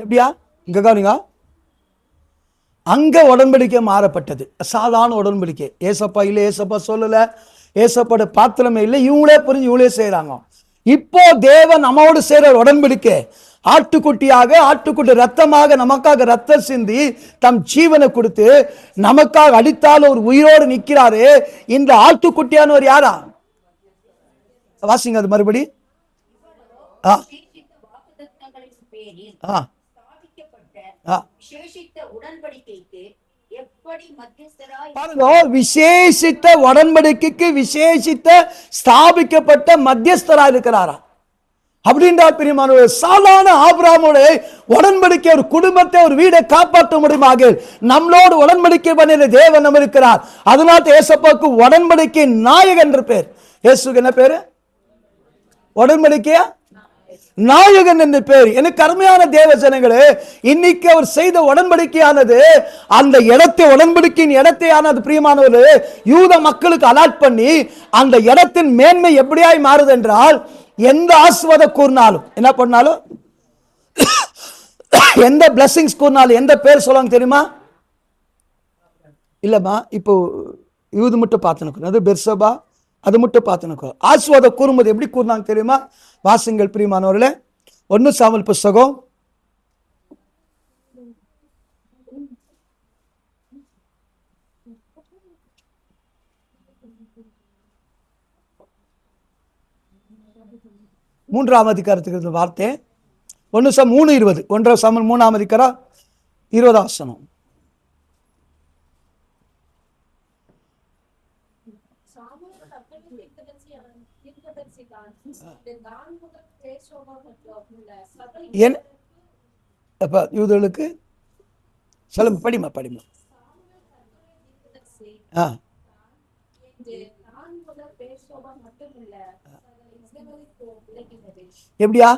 A: எப்படியா? இங்க கவனிங்க, அங்க உடன்படிக்கை மாறப்பட்டது, சாதாரண உடன்படிக்கை. ஏசப்பா இல்ல, ஏசப்பா சொல்லல, ஏசப்போட பாத்திரமே இல்லை, இவங்களே புரிஞ்சு இவங்களே செய்யறாங்க. இப்போ தேவன் நம்மோடு செய்யற உடன்படிக்கை ஆட்டுக்குட்டியாக, ஆட்டுக்குட்டி ரத்தமாக நமக்காக ரத்தம் சிந்தி தம் ஜீவனை கொடுத்து நமக்காக அடித்தால் ஒரு உயிரோடு நிற்கிறாரு. இந்த ஆட்டுக்குட்டியானவர் யாரா? வாசிங்க அது மறுபடி. பாருங்க, விசேஷித்த உடன்படிக்கைக்கு விசேஷித்த ஸ்தாபிக்கப்பட்ட மத்தியஸ்தரா இருக்கிறாரா அப்படின்றா. பிரியமானவர்களே, சாதாரண ஆபிரகாமோட உடன்படிக்கை ஒரு குடும்பத்தை ஒரு வீடை காப்பாற்ற முடியுமாக நம்மளோடு உடன்படிக்கை பண்ணின தேவன் நம்ம இருக்கிறார். அதனால ஏசப்பாவுக்கு உடன்படிக்கை நாயகன் என்ற பேர். இயேசுக்கு என்ன பேரு? உடன்படிக்கையா நாயகன் என்று பேர். எனக்கு அருமையான தேவ ஜனங்களே, இன்னைக்கு அவர் செய்த உடன்படிக்கையானது அந்த இடத்தை, உடன்படிக்கையின் இடத்தையானது பிரியமானவர்களே யூத மக்களுக்கு அலாட் பண்ணி அந்த இடத்தின் மேன்மை எப்படியாய் மாறுது என்றால், எந்த ஆசீர்வாத கூறினாலும் என்ன பண்ணாலும், எந்த பிளஸிங்ஸ் கூறினாலும் எந்த பேர் சொல்லுவாங்க தெரியுமா? இல்லம்மா, இப்போ இது மட்டும் பார்த்துனுக்கணும், அது பெர்சபா அது மட்டும் பார்த்துனுக்கணும். ஆசீர்வாத கூறும்போது எப்படி கூறினாங்க தெரியுமா? வாசிங்கள் பிரியமானவர்களே, 1 சாமுவேல் புஸ்தகம் 3ஆம் அதிகாரத்துக்கு வார்த்தை 1 சாமுவேல் 3:20. 1 சாமுவேல் 3ஆம் அதிகாரம் 20ஆம் வசனம். யூதர்களுக்கு சொல்லுங்க, படிமா. எப்படியா?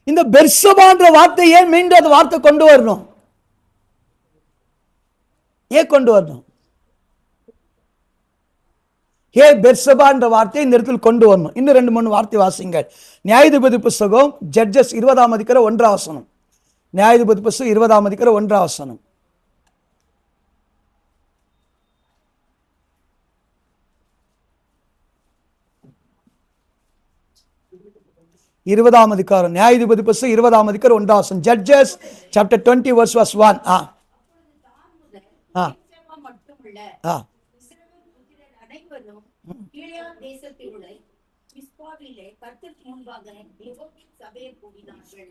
A: இந்த பெர்சபான்ற வார்த்தை ஏன் மீண்டும் அந்த வார்த்தை கொண்டு வரணும்? ஏன் கொண்டு வரணும்? பெர்சபான்ற வார்த்தை இந்த இடத்துல கொண்டு வரணும். இன்னும் 2-3 வார்த்தை வாசிங்க. நியாயாதிபதி புஸ்தகம் ஜட்ஜஸ் 20ஆம் அதிகாரம் 1ஆம் வசனம். நியாயாதிபதி புஸ்தகம் 20ஆம் அதிகாரம் 1ஆம் வசனம். 20ஆம் அதிகாரம் நியாயாதிபதி புஸ்தகம் 20ஆம் அதிகாரம் 1ஆம் வசனம். Judges chapter 20 verse 1.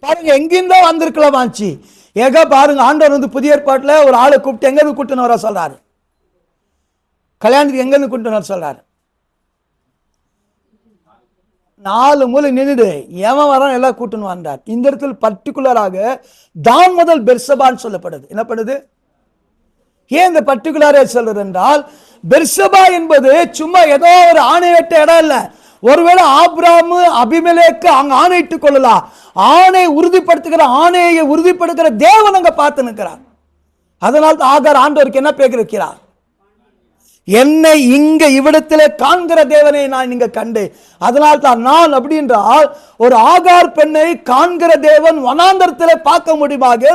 A: பாருங்க, எங்கிருந்தோ வந்திருக்கலாம் ஆச்சு. பாருங்க, ஆண்டவர் வந்து புதிய ஏற்பாட்டுல ஒரு ஆளை கூப்பிட்டு எங்க இருந்து கூட்டின்னு வர சொல்றாரு, கல்யாணத்துக்கு எங்க இருந்து கூட்டின்னு வர சொல்றாரு. 4 மூலை நின்றுடு எவன் வரான் எல்லாம் கூட்டின்னு வந்தார். இந்த இடத்துல பர்டிகுலராக தான் முதல் பெர்சபான்னு சொல்லப்படுது. என்ன பண்ணுது? ஏன் இந்த பர்டிகுலரே சொல்றது என்றால், பெர்சபா என்பது சும்மா ஏதோ ஒரு ஆணையிட்ட இடம் இல்ல. ஒருவேளை ஆபிரகாம் அபிமெலேக்கு அங்க ஆணையிட்டுக் கொள்ளலாம். ஆணை உறுதிப்படுத்துகிற ஆணையை உறுதிப்படுத்துகிற தேவன் அங்க பார்த்து நிற்கிறார். அதனால் ஆகார் ஆண்டவருக்கு என்ன பேர் இருக்கிறார்? என்னை இங்க இவ்விடத்திலே காண்கிற தேவனை நான் இங்க கண்டேன். அதனால் தான் நான் அப்படின்றால் ஒரு ஆகார் பெண்ணை காண்கிற தேவன் வனாந்தரத்திலே பார்க்க முடியுமாக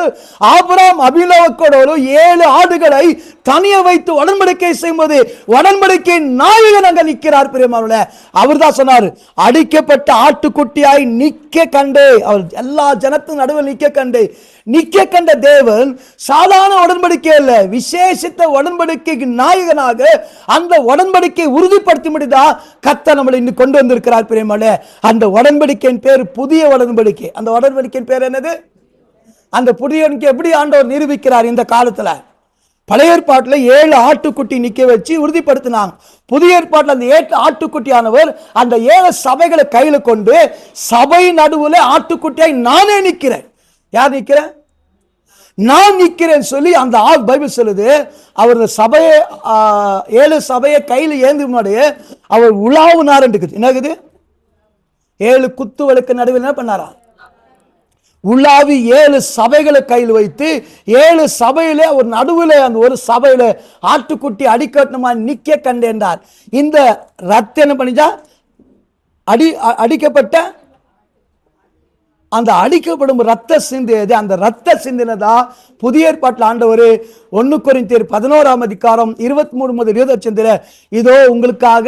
A: ஆபிரகாம் அபிமெலேக்கோடு 7 ஆடுகளை தனிய வைத்து உடன்படிக்கை செய்யும்போது உடன்படிக்கை நாயகன் அங்க நிற்கிறார். பிரியமானவர்களே, அவர் தான் சொன்னார், அடிக்கப்பட்ட ஆட்டுக்குட்டியாய் நிக்க கண்டே. அவர் எல்லா ஜனத்தின் நடுவில் நிக்க கண்ட தேவன் சாதாரண உடன்படிக்கை அல்ல, விசேஷித்த உடன்படிக்கைக்கு நாயகனாக அந்த உடன்படிக்கை உறுதிப்படுத்தி முடிதா கர்த்தர் நம்மளை இன்னும் கொண்டு வந்திருக்கிறார். பிரியமானவர்களே, அந்த உடன்படிக்கையின் பேர் புதிய உடன்படிக்கை. அந்த உடன்படிக்கையின் பேர் என்னது? அந்த புதிய உடன்படிக்கை எப்படி ஆண்டவர் நிரூபிக்கிறார்? இந்த காலத்துல பழைய ஏற்பாட்டில் 7 ஆட்டுக்குட்டி நிக்க வச்சு உறுதிப்படுத்தினாங்க. புதிய ஏற்பாட்டில் அந்த 7 ஆட்டுக்குட்டியானவர் அந்த 7 சபைகளை கையில கொண்டு சபை நடுவுல ஆட்டுக்குட்டியாய் நானே நிக்கிறேன். யார் நிக்கிறேன்? நான் நிக்கிறேன் சொல்லி அந்த பைபிள் சொல்லுது. அவர் சபையை 7 சபையை கையில் ஏந்தி முன்னாடி அவர் உலாவுனார். என்னது? 7 குத்துவளுக்கு நடுவில் என்ன பண்ணாரா? உலாவி 7 சபைகளை கையில் வைத்து 7 சபையிலே ஒரு நடுவில் அந்த ஒரு சபையில ஆட்டுக்குட்டி அடிக்கட்டுமா நிக்க கண்டேன்றார். இந்த ரத்தம் என்ன பண்ணிச்சா? அடிக்கப்பட்ட அந்த அடிக்கப்படும் ரத்த சிந்தியது. அந்த ரத்த சிந்தினதா புதிய ஏற்பாட்டில் ஆண்டவர் 1 கொரிந்தியர் 11ஆம் அதிகாரம் 23 முதல் 25 இதோ உங்களுக்காக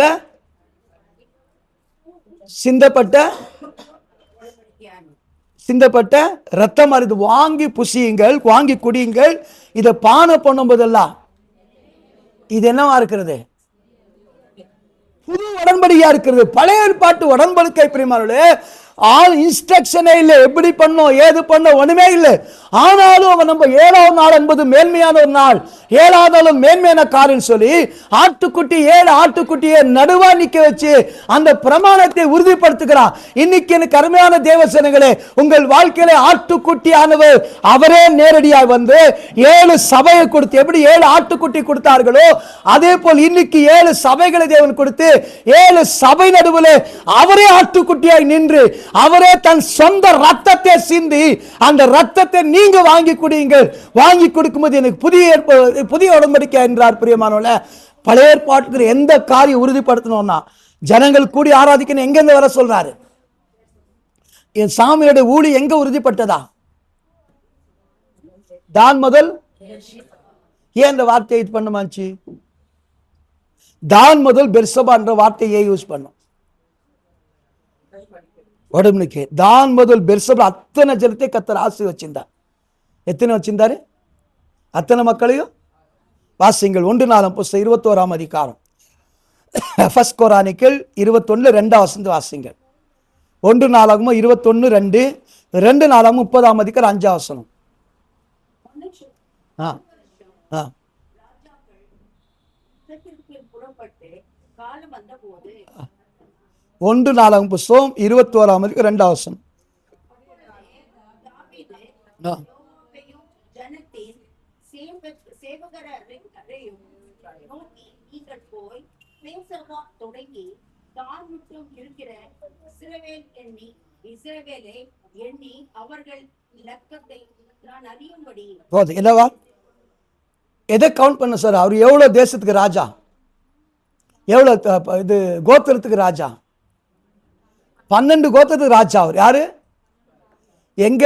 A: சிந்தப்பட்ட ரத்தம் அறிந்து வாங்கி புசியுங்கள், வாங்கி குடியுங்கள், இதை பானம் பண்ணும் போதெல்லாம் இது என்னவா இருக்கிறது? புது உடன்படிக்கையா இருக்கிறது. பழைய ஏற்பாட்டு உடன்படிக்கை பிரியமானவர்களே ஆல் இன்ஸ்ட்ரக்ஷனே இல்லை, எப்படி பண்ணோம் ஏது பண்ணோம் ஒண்ணுமே இல்லை. ஆனாலும் அவன் நம்ம 7ஆவது நாள் என்பது மேன்மையான ஒரு நாள், 7ஆவது நாளும் மேன்மையான காரியம் சொல்லி ஆட்டுக்குட்டி 7 ஆட்டுக்குட்டியை நடுவா நிக்க வச்சு அந்த பிரமாணத்தை உறுதிப்படுத்துகிறான். இன்னைக்கு எனக்கு அருமையான தேவசனங்களே, உங்கள் வாழ்க்கையில ஆட்டுக்குட்டியானவர் அவரே நேரடியாக வந்து 7 சபையை கொடுத்து எப்படி 7 ஆட்டுக்குட்டி கொடுத்தார்களோ அதே போல் இன்னைக்கு 7 சபைகளை தேவன் கொடுத்து 7 சபை நடுவில் அவரே ஆட்டுக்குட்டியாய் நின்று அவரே தன் சொந்த ரத்தத்தை சிந்தி அந்த ரத்தத்தை நீங்க வாங்கி குடியுங்கள், வாங்கி கொடுக்கும்போது எனக்கு புதிய உடன்படிக்கை என்றார். பிரியமானவர்களே, பழைய ஏற்பாட்டுக்கு எந்த காரியம் உறுதிப்படுத்தணும்னா ஜனங்கள் கூடி ஆராதிக்கணும் எங்கிருந்து வர சொல்றாரு? என் சாமியோட ஊழி எங்க உறுதிப்பட்டதா? தான் முதல் ஏன் இந்த வார்த்தையை இது பண்ணுமாச்சு? தான் முதல் பெர்சபா என்ற வார்த்தையை யூஸ் பண்ணும். உடம்புக்கு தான் முதல் பெர்சபா அத்தனை ஜனத்தை கர்த்தர் ஆசி வச்சிருந்தார். எத்தனை வச்சிருந்தாரு? அத்தனை மக்களையும் வாசிங்கள். 1 நாளாகமம் புஸ்தகம் 21ஆம் அதிகாரம் ஃபர்ஸ்ட் கொரானிக்கல் 21:2 வாசிங்கள். 1 நாளாகமம் 21:2, 2 நாளாகமம் 30ஆம் அதிகாரம் 5 வசனம்.
B: புறப்பட்டு காலம் வந்த போது
A: 1 நாளாகமம் புஸ்தகம் 21ஆம் அதிகாரம் 2 வசனம்.
B: ஜனத்தின் சேவகரையும் நோக்கி நீங்கள் போய் பேசவா தொடங்கி தான் மட்டும் இருக்கிற இஸ்ரவேலை எண்ணி அவர்கள் லக்கத்தை நான் அறியும்படி.
A: என்னவா எதை கவுண்ட் பண்ண சார்? அவர் எவ்வளவு தேசத்துக்கு ராஜா, எவ்வளவு இது கோத்திரத்துக்கு ராஜா? 12 கோத்திரத்துக்கு ராஜா. அவர் யாரு? எங்க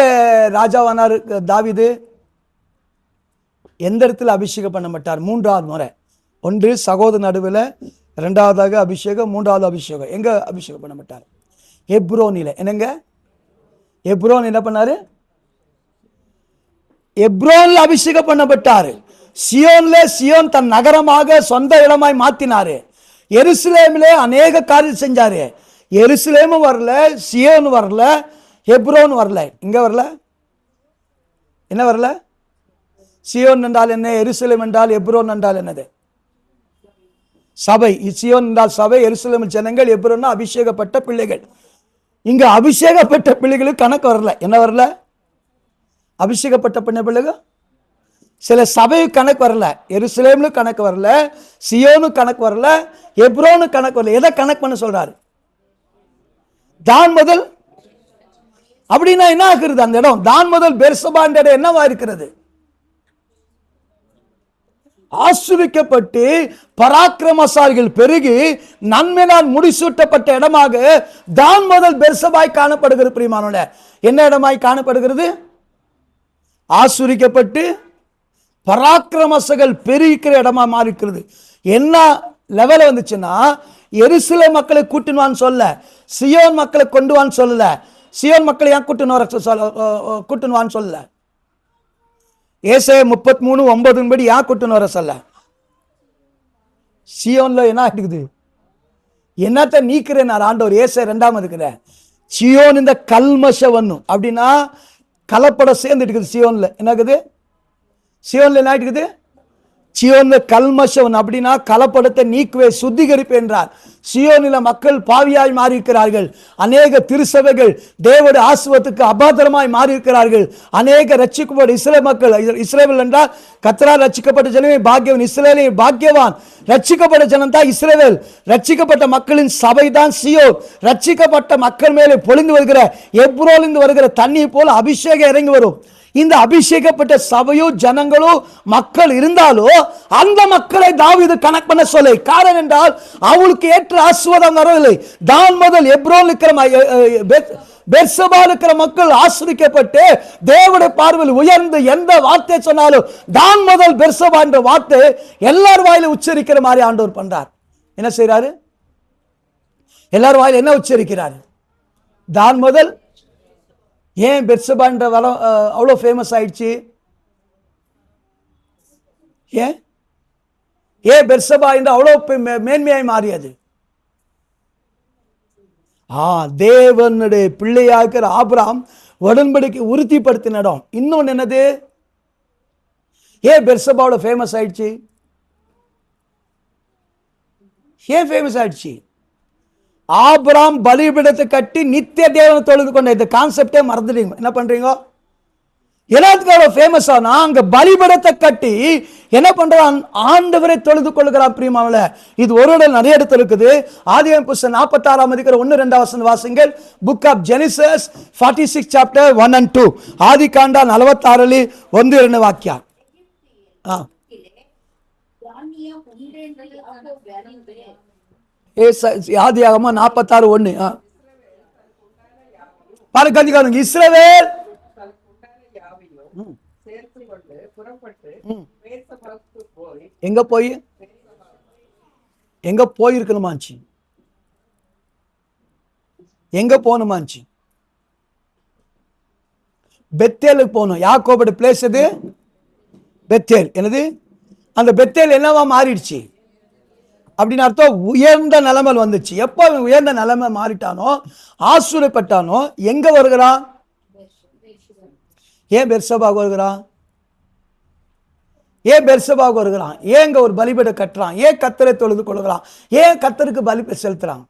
A: ராஜாவானார் தாவீது? எந்த இடத்துல அபிஷேகம் பண்ண மாட்டார்? 3வது முறை. 1 சகோதர நடுவில், 2வதாக அபிஷேகம், 3வது அபிஷேகம். எங்க அபிஷேகம் பண்ண மாட்டார்? எப்ரோனில. என்னங்க எப்ரோன் என்ன பண்ணாரு? எப்ரோன்ல அபிஷேகம் பண்ணப்பட்டாரு. சியோன் தன் நகரமாக சொந்த இடமாய் மாத்தினாரு. எருசலேமிலே அநேக காரியம் செஞ்சாரு. எருசலேமும் வரல, சியோன் வரல, எப்ரோன் வரல. இங்க வரல. என்ன வரல? சியோன் என்றால் என்ன? எருசலேம் என்றால் எப்ரோன் என்றால் என்னது? சபை. சியோன் என்றால் சபை, எருசலேம் ஜனங்கள், எப்ரோன் அபிஷேகப்பட்ட பிள்ளைகள். இங்க அபிஷேகப்பட்ட பிள்ளைகளுக்கு கணக்கு வரல. என்ன வரல? அபிஷேகப்பட்ட பிள்ளைகள் சில சபை கணக்கு வரல, எருசலேம்னு கணக்கு வரல, சியோனு கணக்கு வரல, எப்ரோனு கணக்கு வரல. எதை கணக்கு பண்ண சொல்றாரு? தான் முதல். அப்படின்னா என்ன ஆகுறது? அந்த இடம் தான் முதல் பெர்சபா என்ற இடம் என்னவா இருக்கிறது? ஆசீர்வதிக்கப்பட்டு பராக்கிரமசாலிகள் பெருகி நன்மையால் முடிசூட்டப்பட்ட இடமாக தான் முதல் பெர்சபாய் காணப்படுகிறது. பிரியமானவர்களே, என்ன இடமாய் காணப்படுகிறது? ஆசீர்வதிக்கப்பட்டு பராக்கிரமசாலிகள் பெருகிக்கிற இடமா மாறி இருக்கிறது. என்ன லெவல் வந்துச்சுன்னா, எருசலேம் மக்களை கூட்டினுவான்னு சொல்ல, சியோன் மக்களை கொண்டு வான்னு சொல்லல. சியோன் மக்களை ஏன் கூட்டினுவான்னு சொல்லல. ஏசாயா 33:9 படி ஏன் கூட்டின்னு வர சொல்ல? சியோன்ல என்ன இருக்குது? என்னத்தை நீக்கிறேன் ஆண்டவர்? ஏசாயா 2 இருக்கிற சியோன் இந்த கல்மஷவன்னும் அப்படின்னா கலப்படம் சேர்ந்து இருக்குது. சியோன்ல என்ன இருக்குது? சியோன்ல என்ன இருக்குது? சியோன்ல கல்மஷவன் அப்படின்னா கலப்படத்தை நீக்குவே சுத்திகரிப்பு என்றார். சியோனில மக்கள் பாவியாய் மாறி இருக்கிறார்கள். அநேக திருசபைகள் தேவனுடைய ஆசீர்வாதத்துக்கு அபாத்திரமாய் மாறி இருக்கிறார்கள். அநேக ரட்சிக்கப்பட்ட இஸ்ரேல் மக்கள், இஸ்ரேல் என்றால் கர்த்தரால் ரட்சிக்கப்பட்ட ஜனமே பாக்கியவன், இஸ்ரேலே பாக்கியவான். ரட்சிக்கப்பட்ட ஜனம் தான் இஸ்ரேல். ரட்சிக்கப்பட்ட மக்களின் சபை தான் சியோன். ரட்சிக்கப்பட்ட மக்கள் மேலே பொழிந்து வருகிற எப்ரோலிருந்து வருகிற தண்ணீர் போல அபிஷேகம் இறங்கி வரும். இந்த அபிஷேகப்பட்ட சபையோ ஜனங்களோ மக்கள் இருந்தாலோ அந்த மக்களை தாவீது கணக்கு பண்ண சொல்ல. காரணம் என்றால் அவளுக்கு ஏற்ற ஆசீர்வாதம் வரவில்லை. தான் முதல் எப்ரோன் இருக்கிற பெர்சபா இருக்கிற மக்கள் ஆசீர்வதிக்கப்பட்டு தேவனுடைய பார்வையில் உயர்ந்து எந்த வார்த்தை சொன்னாலும் தான் முதல் பெர்சபா என்ற வார்த்தை எல்லார் வாயில உச்சரிக்கிற மாதிரி ஆண்டவர் பண்றார். என்ன செய்யறாரு? எல்லார் வாயில என்ன உச்சரிக்கிறாரு? தான் முதல். ஏன் பெர்சபா என்ற வரம் அவ்வளோ ஃபேமஸ் ஆயிடுச்சு? ஏன் பெர்சபா என்று அவ்வளோ மேன்மையாய் மாறியது? தேவனுடைய பிள்ளையாக்கிற ஆபிரகாம் உடன்படிக்கை உறுதிப்படுத்தின இடம். இன்னொன்று என்னது? ஏன் பெர்சபாவோட ஃபேமஸ் ஆயிடுச்சு? ஏன் ஃபேமஸ் ஆயிடுச்சு? ஆபிரகாம் பலிபீடத்தை கட்டி நித்திய தேவனை தொழுது கொண்ட இந்த கான்செப்டே மறந்துட்டீங்க. என்ன பண்றீங்க? எல்லாத்துக்கும் ஃபேமஸ் ஆனா அங்க பலிபீடத்தை கட்டி என்ன பண்றான்? ஆண்டவரை தொழுது கொள்கிறான். பிரியமானவர்களே, இது ஒரு இடம் நிறைய இடத்துல இருக்குது. ஆதியாகமம் புத்தகம் 46 அதிகாரம் 1-2 வசனம் வாசிங்கள். Book of Genesis 46 chapter 1 and 2. ஆதி காண்டா 46 1-2 வாக்கியம். ஆதியாகமம் 46:1. பாருங்க, இஸ்ரவேல் எங்க போயிருக்கணுமாச்சு? எங்க போகணுமாச்சு? பெத்தேலுக்கு போகணும். யாக்கோபோட பிளேஸ் எது? பெத்தேல். என்னது? அந்த பெத்தேல் என்னவா மாறிடுச்சு அப்படின்னு அர்த்தம். உயர்ந்த நிலைமை வந்துச்சு. எப்போ உயர்ந்த நிலைமை மாறிட்டானோ, ஆசீர்வதிக்கப்பட்டானோ, எங்க வருகிறான்? ஏன் பெர்சபாவுக்கு வருகிறான்? ஏன் பெர்சபாவுக்கு வருகிறான்? ஏங்க ஒரு பலிபீடம் கட்டுறான்? ஏன் கர்த்தரை தொழுது கொள்கிறான்? ஏன் கர்த்தருக்கு பலி செலுத்துறான்?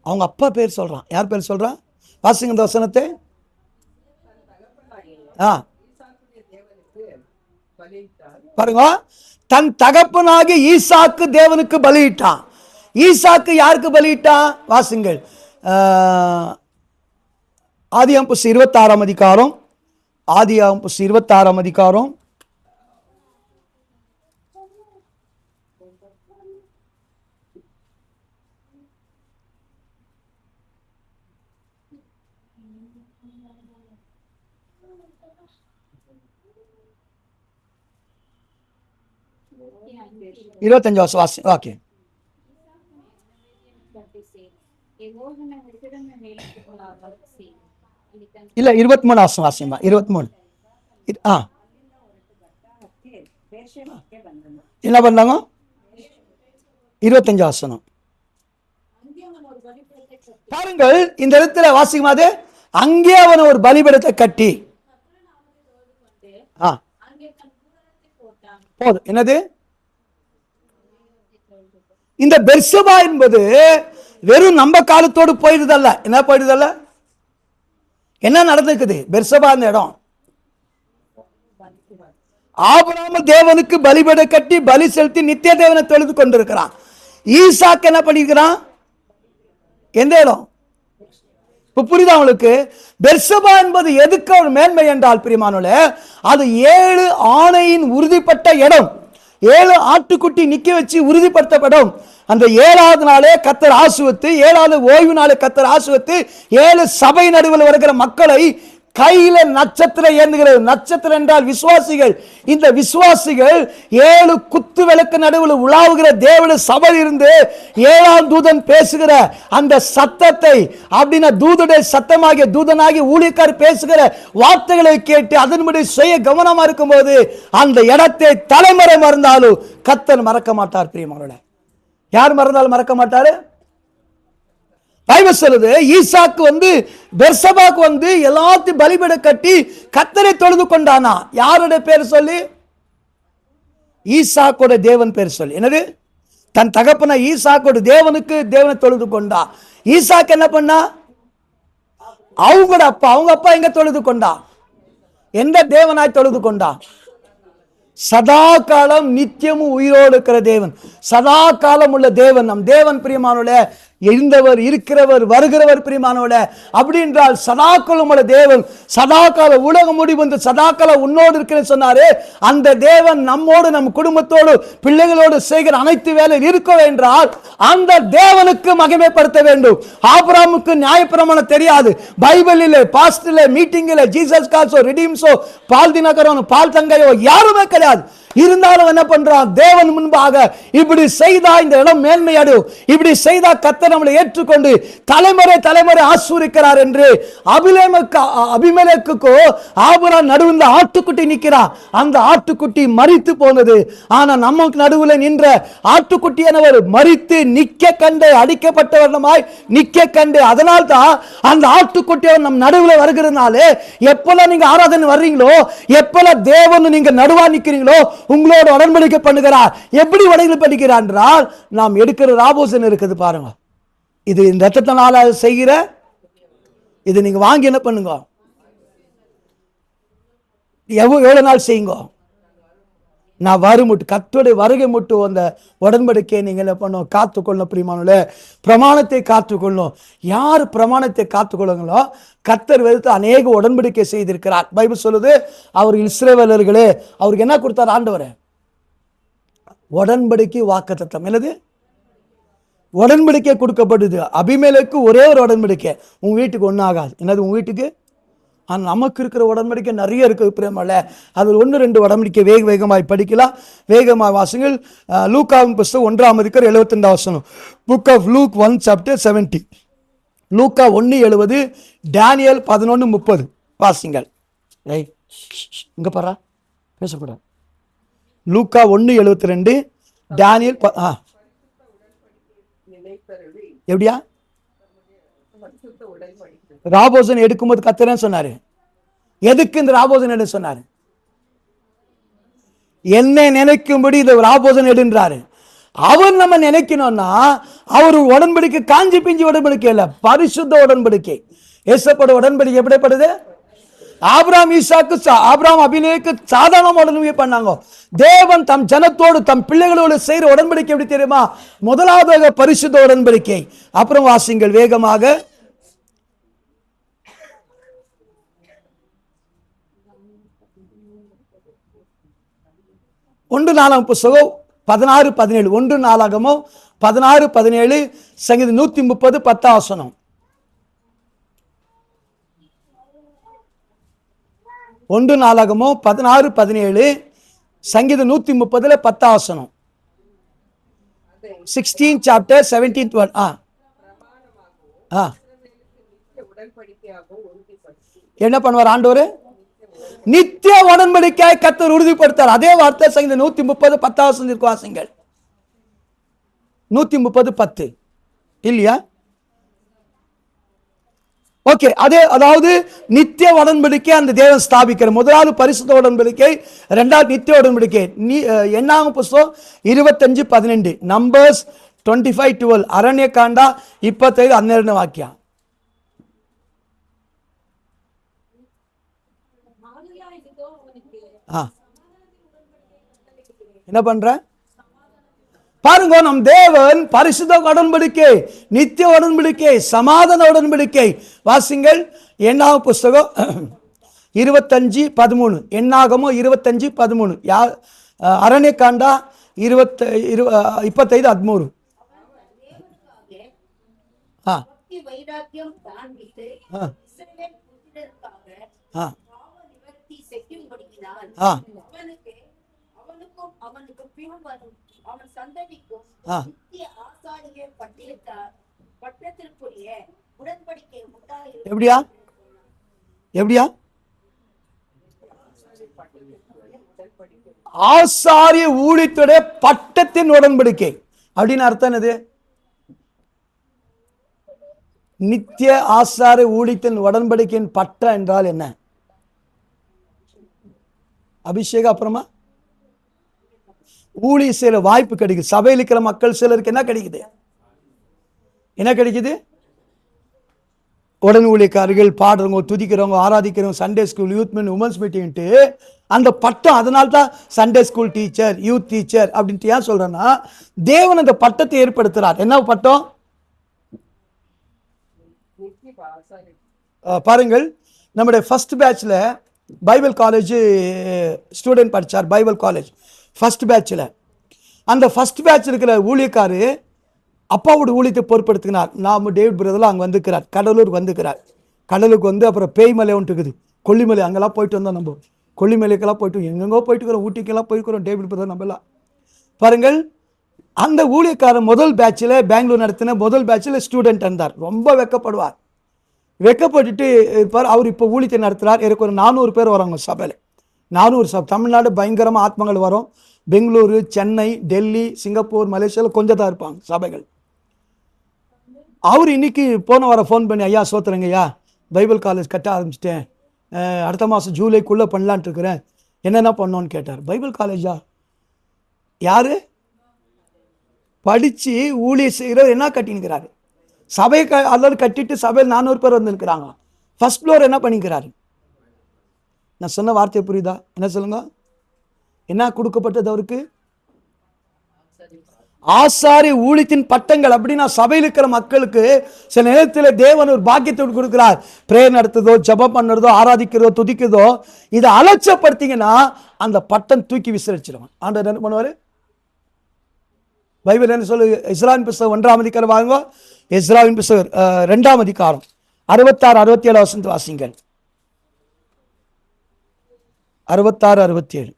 A: அவங்க அப்பா பேர் சொல்றான். யார் பேர் சொல்றான்? வாசிங்க இந்த வசனத்தை. பாருங்க, தன் தகப்பனாகி ஈசாக்கு தேவனுக்கு பலியிட்டான். ஈசாக்கு யாருக்கு பலியிட்டான்? வாசிங்கள். ஆதியாகமம் புத்தகம் 26 அதிகாரம். ஆதியாகமம் புத்தகம் 26 அதிகாரம். வாசி. ஓகே. இல்ல 23 வாசிமா. 23. என்ன பண்ணாங்க? 25 வசனம் பாருங்கள். இந்த இடத்துல வாசிக்குமாது, அங்கே அவன் ஒரு பலிபீடத்தை கட்டி போதும். என்னது? இந்த பெர்சபா என்பது வெறும் நம்ம காலத்தோடு போயிடுதல்ல. என்ன போயிடுதல்ல? என்ன நடந்துக்குது? பெர்சபா அந்த இடம். ஆபிரகாம் தேவனுக்கு பலிபீட கட்டி பலி செலுத்தி நித்திய தேவனை தொழுது கொண்டிருக்கிறான். ஈசாக்கு என்ன பண்ணிருக்கிறான்? எந்த இடம்? இப்ப புரியுதா உங்களுக்கு? பெர்சபா என்பது எதுக்கு ஒரு மேன்மை என்றால் பிரியமானவர்களே, அது 7 ஆணையின் உறுதிப்பட்ட இடம். 7 ஆட்டுக்குட்டி நிக்க வச்சு உறுதிப்படுத்தப்படும். அந்த 7வது நாளே கர்த்தர் ஆசீர்வதித்து, 7வது ஓய்வு நாளே கர்த்தர் ஆசீர்வதித்து 7 சபை நடுவில் வருகிற மக்களை கையில நட்சத்திரம் ஏந்துகிறது. நட்சத்திரம் என்றால் விசுவாசிகள். இந்த விசுவாசிகள் 7 குத்து விளக்கு நடுவில் உலாவுகிற தேவனுடைய சபை இருந்து 7ஆம் தூதன் பேசுகிற அந்த சத்தத்தை, அப்படின்னா தூதனுடைய சத்தமாகிய தூதனாகி ஊழியக்கார் பேசுகிற வார்த்தைகளை கேட்டு அதன்படி செய்ய கவனமா இருக்கும்போது அந்த இடத்தை தலைமுறை மறந்தாலும் கர்த்தர் மறக்க மாட்டார். பிரியமானவர்களே, யார் மறந்தாலும் மறக்க மாட்டாரு. பைபிள் சொல்லுது, ஈசாக்கு பெர்சபாக்கு எல்லாத்தையும் பலிபீட கட்டி கர்த்தரை தொழுது கொண்டானா. யாருடைய பேர் சொல்லி? ஈசாக்கோட தேவன் பேர் சொல்லி. என்னது? தன் தகப்பன ஈசாக்கோட தேவனுக்கு தேவனை தொழுது கொண்டா. ஈசாக்கு என்ன பண்ணா? அவங்க அப்பா எங்க தொழுது கொண்டா? எந்த தேவனாய் தொழுது கொண்டா? சதா காலம் நித்தியமும் உயிரோடு இருக்கிற தேவன், சதா காலம் உள்ள தேவன் நம் தேவன். பிரியமானவர்களே, இருந்தவர், இருக்கிறவர், வருகிறவர். பிரியமானவர்களே, அப்படி என்றால் சதாக்காலம் உள்ள தேவன், சதாகால உலகம் முடிவு சதாகால உன்னோடு இருக்கிறேன்னு சொன்னாரு. அந்த தேவன் நம்மோடு, நம் குடும்பத்தோடு, பிள்ளைகளோடு செய்கிற அனைத்து வேலையில் இருக்க என்றால் அந்த தேவனுக்கு மகிமைப்படுத்த வேண்டும். ஆபிரகாமுக்கு நியாயப்பிரமாணம் தெரியாது, பைபிளிலே, பாஸ்டிலே, மீட்டிங்கிலே, ஜீசஸ் கால்ஸோ, ரிடீம்ஸோ, பால் தினகரனோ, பால் தங்கையோ யாருமே கிடையாது. இருந்தாலும் என்ன பண்றான்? தேவன் முன்பாக இப்படி செய்தா இந்த இடம் மேன்மை அடையும், இப்படி செய்தா கர்த்தர் நம்மளை ஏற்றுக்கொண்டு தலைமுறை தலைமுறை ஆசீர்வதிக்கிறார் என்று அபிமெலேக்குக்கோ ஆபிரகாம் நடுவில் ஆட்டுக்குட்டி நிற்கிறான். அந்த ஆட்டுக்குட்டி மரித்து போனது. ஆனா நமக்கு நடுவில் நின்ற ஆட்டுக்குட்டியானவர் மரித்து நிக்க கண்டு, அடிக்கப்பட்டவர்மாய் நிக்க கண்டு. அதனால் தான் அந்த ஆட்டுக்குட்டியவர் நம் நடுவில் வருகிறதுனாலே எப்பெல்லாம் நீங்க ஆராதனை வர்றீங்களோ, எப்பெல்லாம் தேவன் நீங்க நடுவா நிக்கிறீங்களோ உங்களோட உடன்படிக்கை பண்ணுகிறார். எப்படி உடன்படிக்கிறார் என்றால், நாம் எடுக்கிற ராபோசன் இருக்குது பாருங்க, இது இந்த ரத்தத்தினால செய்கிற இது நீங்க வாங்கி என்ன பண்ணுங்க, எவ்வளவு நாள் செய்யுங்க, நான் வருமுட்டு கர்த்தருடைய வருகை மட்டும் அந்த உடன்படிக்கையை நீங்க என்ன பண்ணும்? காத்துக்கொள்ளணும். பிரியமானவர்களே, பிரமாணத்தை காத்துக்கொள்ளணும். யார் பிரமாணத்தை காத்துக்கொள்ளுங்களோ கர்த்தர் வெறுத்து அநேக உடன்படிக்கை செய்திருக்கிறார். பைபிள் சொல்லுது, அவர் இஸ்ரவேலர்களே அவருக்கு என்ன கொடுத்தார் ஆண்டவர்? உடன்படிக்கை வாக்குத்தத்தம். என்னது? உடன்படிக்கை கொடுக்கப்படுது. அபிமெலேக்கு ஒரே ஒரு உடன்படிக்கை, உங்க வீட்டுக்கு ஒன்றும் ஆகாது. என்னது? உங்க வீட்டுக்கு. ஆனால் நமக்கு இருக்கிற உடன்படிக்கை நிறைய இருக்குது பிரேமல்ல. அதில் 1-2 உடன்படிக்கை வேகமாய் படிக்கலாம். வேகமாய் வாசிங்கள். லூக்காவின் புஸ்தகம் 1:72 புக் ஆஃப் லூக் 1:70. லூக்கா 1:70, டேனியல் 11:30 வாசிங்கள். இங்க பாரா, பேசக்கூடாது. லூக்கா 1:72, டேனியல் எப்படியா ராபோசன் எடுக்கும்போது கர்த்தர் சொன்னாரு, எதுக்கு இந்த ராபோசன் எடு சொன்னாரு? என்னை நினைக்கும்படி இந்த ராபோசன் எடுன்றாரு. அவர் நம்ம நினைக்கணும்னா அவர் உடன்படிக்கை காஞ்சி பிஞ்சி உடன்படிக்கை இல்ல, பரிசுத்த உடன்படிக்கை. ஏசப்பட உடன்படிக்கை எப்படிப்படுது? ஆபிரகாம் ஈசாக்கு, ஆபிரகாம் அபிமெலேக்கு சாதாரண உடன்படிக்கை பண்ணாங்க. தேவன் தம் ஜனத்தோடு தம் பிள்ளைகளோடு செய்கிற உடன்படிக்கை எப்படி தெரியுமா? முதலாவது பரிசுத்த உடன்படிக்கை. அப்புறம் வாசிங்கள் வேகமாக. 1 நாளாகமம் புஸ்தகம் 16-17. 1 நாளாகமம் 16-17, சங்கீதம் 130 10 1 நாளாகமம் 16-17, சங்கீதம் 130 10 16 chapter 17 என்ன பண்ணுவார் ஆண்டவர்? நித்திய உடன்படிக்கையை கர்த்தர் உறுதிப்படுத்தார். அதே வார்த்தை சங்கீதம் 130 10 வாசிங்கள். 130 10 இல்லையா? ஓகே, அதே அதாவது நித்திய உடன்படிக்கை அந்த தேவன் ஸ்தாபிக்கிற முதலாவது பரிசுத்த உடன்படிக்கை, இரண்டாவது நித்திய உடன்படிக்கை. என்னாகும் புஸ்தகம் 25-12, நம்பர்ஸ் 25-12, அரண்ய காண்டா 25-12 வாக்கியம். என்ன பண்ற பாருங்க, நம் தேவன் பரிசுத்த உடன்படிக்கை, நித்திய உடன்படிக்கை, சமாதான உடன்படிக்கை. வாசிங்கள் எண்ணாகம புஸ்தகம் 25:13. எண்ணாகமோ 25:13. அரண்யகாண்டா 25:13.
B: பக்தி வைராக்கியம் காண்பித்து இஸ்ரவேல் புத்திரருக்காக பாவ நிவர்த்தி செய்யும்படியினால் அவனுக்கும் அவனுக்கு பின் வரும் அவன் சந்ததிக்கும் நித்திய ஆசாரிய பட்டத்திற்குரிய உடன்படிக்கை உண்டாயிருக்கும்.
A: எப்படியா எப்படியா ஆசாரிய ஊழியத்துடைய பட்டத்தின் உடன்படிக்கை அப்படின்னு அர்த்தம் என்னது? நித்திய ஆசாரிய ஊழியத்தின் உடன்படிக்கையின் பட்டம் என்றால் என்ன? அபிஷேகம் அப்புறமா ஊழிய செய்யற வாய்ப்பு கிடைக்குது. சபையில் இருக்கிற மக்கள் சிலருக்கு என்ன கிடைக்குது? என்ன கிடைக்குது? உடன் ஊழியக்காரர்கள், பாடுறவங்க, துதிக்கிறவங்க, ஆராதிக்கிறவங்க, சண்டே ஸ்கூல், யூத் மீன், உமன்ஸ் மீட்டிங்ட்டு அந்த பட்டம். அதனால தான் Sunday school teacher, youth teacher அப்படின்ட்டு ஏன் சொல்றேன்னா, தேவன் அந்த பட்டத்தை ஏற்படுத்துறார். என்ன பட்டம்? பாருங்கள், நம்முடைய ஃபர்ஸ்ட் பேட்ச்ல பைபிள் காலேஜ் ஸ்டூடெண்ட் படித்தார். பைபிள் காலேஜ் ஃபர்ஸ்ட் பேட்சில். அந்த ஃபர்ஸ்ட் பேட்ச் இருக்கிற ஊழியக்காரு அப்பாவோட ஊழியத்தை பொறுப்படுத்தினார். நாம் டேவிட் பிரதர்லாம் அங்கே வந்துக்கிறார், கடலூருக்கு வந்துக்கிறார். கடலுக்கு வந்து அப்புறம் பேய்மலை ஒன்று இருக்குது, கொல்லிமலை, அங்கெல்லாம் போயிட்டு வந்தோம். நம்ம கொல்லிமலைக்கெல்லாம் போயிட்டு எங்கெங்கோ போயிட்டு இருக்கிறோம், ஊட்டிக்கெல்லாம் போயிருக்கிறோம். டேவிட் பிரதர் நம்மலாம் பாருங்கள். அந்த ஊழியக்காரர் முதல் பேட்சில், பெங்களூர் நடத்தின முதல் பேட்சில் ஸ்டூடெண்ட் இருந்தார். ரொம்ப வெக்கப்படுவார். வெக்கப்பட்டுட்டு இருப்பார். அவர் இப்போ ஊழியத்தை நடத்துகிறார். எனக்கு ஒரு 400 பேர் வராங்க சபையில். 400 சபை. தமிழ்நாடு பயங்கரமாக ஆத்மங்கள் வரும். பெங்களூரு, சென்னை, டெல்லி, சிங்கப்பூர், மலேசியாவில் கொஞ்சம் தான் இருப்பாங்க சபைகள். அவர் இன்னைக்கு போன வாரம் ஃபோன் பண்ணி, ஐயா சோத்துறங்க ஐயா, பைபிள் காலேஜ் கட்ட ஆரம்பிச்சிட்டேன், அடுத்த மாதம் ஜூலைக்குள்ளே பண்ணலான்ட்டு இருக்கிறேன், என்னென்ன பண்ணோன்னு கேட்டார். பைபிள் காலேஜா? யாரு படித்து ஊழிய செய்கிறவர் என்ன கட்டினுக்கிறாரு? சபை அல்லது கட்டிட்டு சபையில் 400 பேர் வந்துருக்கிறாங்க. ஃபர்ஸ்ட் ஃப்ளோர் என்ன பண்ணிக்கிறாரு? நான் சொன்ன வார்த்தை புரியுதா? என்ன சொல்லுங்க? என்ன கொடுக்கப்பட்டது அவருக்கு? ஆசாரி ஊழியத்தின் பட்டங்கள். அப்படின்னா சபையில் இருக்கிற மக்களுக்கு சில நேரத்தில் தேவன் ஒரு பாக்கியத்தோடு கொடுக்கிறார். பிரேயர் நடத்துதோ, ஜபம் பண்ணுறதோ, ஆராதிக்கிறதோ, துதிக்கிறதோ, இதை அலட்சப்படுத்திங்கன்னா அந்த பட்டம் தூக்கி விசிரிச்சிருவான். ஆண்டவர் என்ன பண்ணுவார்? பைபிள் என்ன சொல்லு? இஸ்ராவின் புஸ்தகம் 1ஆம் அதிகாரம் வாங்க. இஸ்ராவின் புஸ்தகம் 2ஆம் அதிகாரம் 66-67 வசனத்தை வாசிங்கள். 66-67.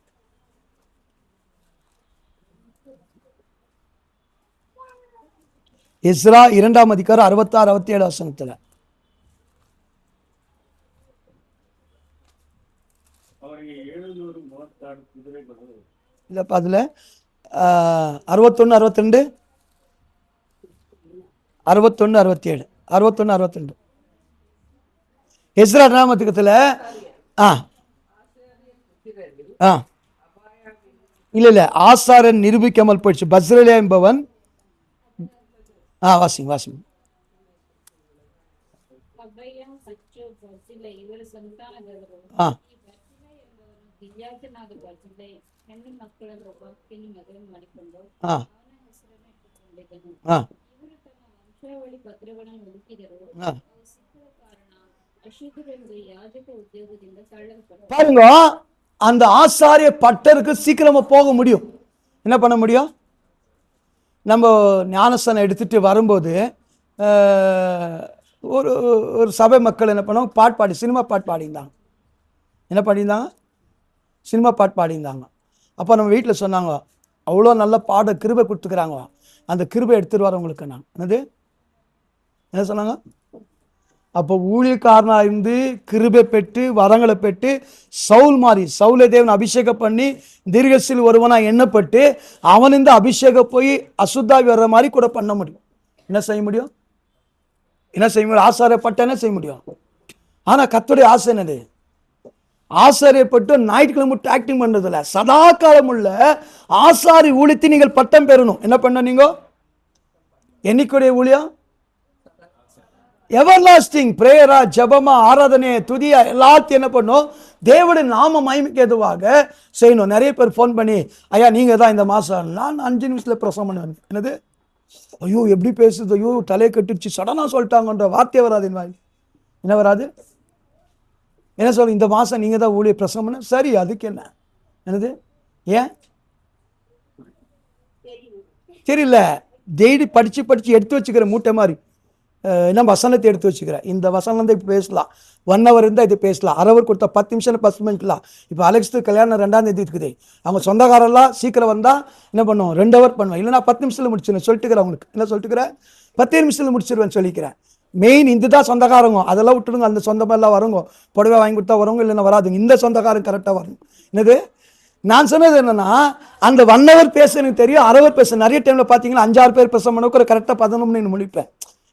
A: எஸ்ரா 2ஆம் அதிகாரம் 66-67 வசனத்துல. இல்லப்பா, அதுல 61-62 61-67 61-62 எஸ்ரா 2ஆம் அதிகாரத்துல. இல்ல ஆசாரன் நிரூபிக்காமல் போயிடுச்சு. பஸ்ரேலியா என்பவன் வாசிங்க வாசிங்க. பாருங்க, அந்த ஆசாரிய பட்டருக்கு சீக்கிரமா போக முடியும். என்ன பண்ண முடியும்? நம்ம ஞானஸ்தானம் எடுத்துட்டு வரும்போது ஒரு ஒரு சபை மக்கள் என்ன பண்ணுவாங்க? பாட்டு பாடி, சினிமா பாட்டு பாடியிருந்தாங்க. என்ன பாடியிருந்தாங்க? சினிமா பாட்டு பாடியிருந்தாங்க. அப்போ நம்ம வீட்டில் சொன்னாங்க, அவ்வளோ நல்ல பாட கிருபை கொடுத்துக்கிறாங்க, அந்த கிருபை எடுத்துட்டு வரவங்களுக்கு நான் என்னது என்ன சொன்னாங்க? அப்போ ஊழியக்காரனாக இருந்து கிருபை பெற்று வரங்களை பெற்று சவுல் மாதிரி, சவுலை தேவன் அபிஷேகம் பண்ணி தீர்க்கசில் ஒருவனாக எண்ணப்பட்டு அவன் இந்த அபிஷேகம் போய் அசுத்தாவி வர்ற மாதிரி கூட பண்ண முடியும். என்ன செய்ய முடியும்? என்ன செய்ய முடியும்? ஆசாரியப்பட்ட என்ன செய்ய முடியும்? ஆனால் கர்த்தருடைய ஆசை என்னது? ஆசாரியப்பட்டு ஞாயிற்றுக்கிழமை மட்டும் ஆக்டிங் பண்றதில்ல, சதா காலம் உள்ள ஆசாரி ஊழியத்தை நீங்கள் பட்டம் பெறணும். என்ன பண்ண? நீங்க என்னைக்குடைய ஊழியம்? எவர்லாஸ்டிங் பிரேயரா, ஜபமா, ஆராதனையை, துதியா எல்லாத்தையும் என்ன பண்ணும், தேவனுடைய நாம மகிமைக்கு எதுவாக செய்யணும். நிறைய பேர் ஃபோன் பண்ணி, ஐயா நீங்கள் தான் இந்த மாதம், நான் 5 நிமிஷத்தில் பிரசவம் பண்ணுவேன். என்னது, ஐயோ எப்படி பேசுது, ஐயோ தலையை கட்டிடுச்சு, சடனாக சொல்லிட்டாங்கன்ற வார்த்தையே வராது. என்ன வராது? என்ன சொல்ல, இந்த மாதம் நீங்கள் தான் ஊழிய பிரசவம் பண்ண. சரி, அதுக்கு என்ன? என்னது, ஏன் தெரியல? டெய்லி படித்து எடுத்து வச்சுக்கிற மூட்டை மாதிரி என்ன வசனத்தை எடுத்து வச்சுக்கிறேன். இந்த வசனம் தான் இப்போ பேசலாம், 1 hour இருந்தால் இது பேசலாம், 1 hour கொடுத்தா 10 நிமிஷம் 10 மினிட்லாம். இப்போ அலெக்ஸு கல்யாணம் 2ஆம் தேதி இருக்குது. அவங்க சொந்தக்காரெல்லாம் சீக்கிரம் வந்தால் என்ன பண்ணுவோம், 2 hour பண்ணுவேன். இல்லைனா 10 நிமிஷத்தில் முடிச்சிடுவேன் சொல்லிட்டுக்கிறேன். அவங்களுக்கு என்ன சொல்லிட்டுக்கிறேன், 10 நிமிஷத்தில் முடிச்சிடுவேன் சொல்லிக்கிறேன். மெயின் இந்த தான் சொந்தக்காரங்க, அதெல்லாம் விட்டுடுங்க. அந்த சொந்தமெல்லாம் வருங்க, புடவை வாங்கி கொடுத்தா வரவங்க, இல்லைன்னா வராதுங்க. இந்த சொந்தக்காரங்க கரெக்டாக வரணும். என்னது, நான் சொன்னது என்னன்னா, அந்த 1 hour பேச எனக்கு தெரியும், 1 hour பேச. நிறைய டைமில் பார்த்தீங்கன்னா 5-6 பேர் பேச பண்ண கரெக்டாக 11 மணி முடிப்பேன்.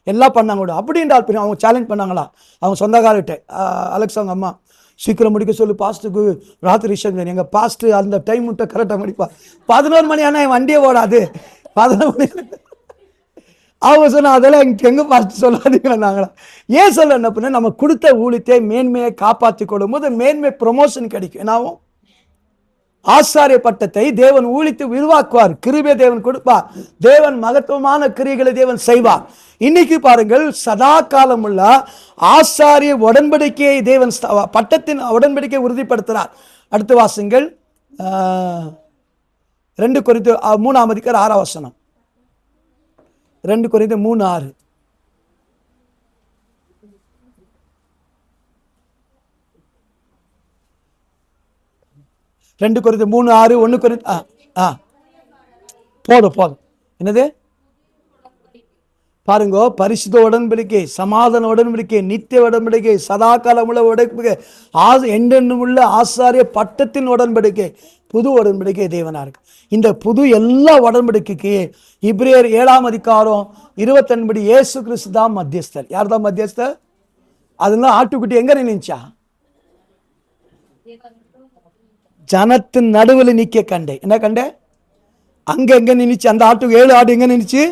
A: எல்லாம் பண்ணாங்க கூட அப்படின்ற அவங்க சேலஞ்ச் பண்ணாங்களா அவங்க சொந்தக்காரர்கிட்ட. அலெக்ஸ் அவங்க அம்மா சீக்கிரம் முடிக்க சொல்லி பாஸ்ட்டுக்கு ராத்திரி ரிசப்ஷன். எங்கள் பாஸ்ட்டு அந்த டைம் விட்ட கரெக்டாக முடிப்பா. 11 மணி ஆனால் என் வண்டியே ஓடாது. 11 மணி அவங்க சொன்னால் அதெல்லாம் எங்கே பாஸ்ட்டு சொல்லாதீங்க நாங்களா. ஏன் சொல்ல என்ன பண்ண, நம்ம கொடுத்த ஊழியத்தை மேன்மையை காப்பாற்றி கொள்ளும் போது மேன்மை ப்ரொமோஷன் கிடைக்கும். என்னாவும் ஆசாரிய பட்டத்தை தேவன் ஊழித்து விரிவாக்குவார். கிருபை தேவன் கொடுப்பார். தேவன் மகத்துவமான கிரியைகளை தேவன் செய்வார். இன்னைக்கு பாருங்கள், சதா காலம் உள்ள ஆசாரிய உடன்படிக்கையை தேவன் பட்டத்தின் உடன்படிக்கை உறுதிப்படுத்தினார். அடுத்து வாசிங்கள் 2 கொரிந்தியர் 3ஆம் அதிகாரம் 6ஆம் வசனம். 2 கொரிந்தியர் 3:6. 2 கொரிந்தியர் 3:6, 1 கொரிந்தியர் போதும். என்னது பாருங்க, பரிசுத்த உடன்படிக்கை, சமாதான உடன்படிக்கை, நித்திய உடன்படிக்கை, சதாகாலமுள்ள உடன்படிக்கை, என்றென்றுமுள்ள ஆசாரிய பட்டத்தின் உடன்படிக்கை, புது உடன்படிக்கை தேவனா இருக்கு. இந்த புது எல்லா உடன்படிக்கைக்கு இப்ரேயர் 7ஆம் அதிகாரம் 22 படி இயேசு கிறிஸ்து தான் மத்தியஸ்தர். யார் தான் மத்தியஸ்தர்? அதெல்லாம் ஆட்டுக்குட்டி எங்க நினைச்சா, ஜனத்தின் நடுவில் நிக்க கண்டே. என்ன கண்டே? அங்க எங்க நினைச்சு, அந்த ஆட்டுக்கு 7 ஆடு எங்க நினைச்சு,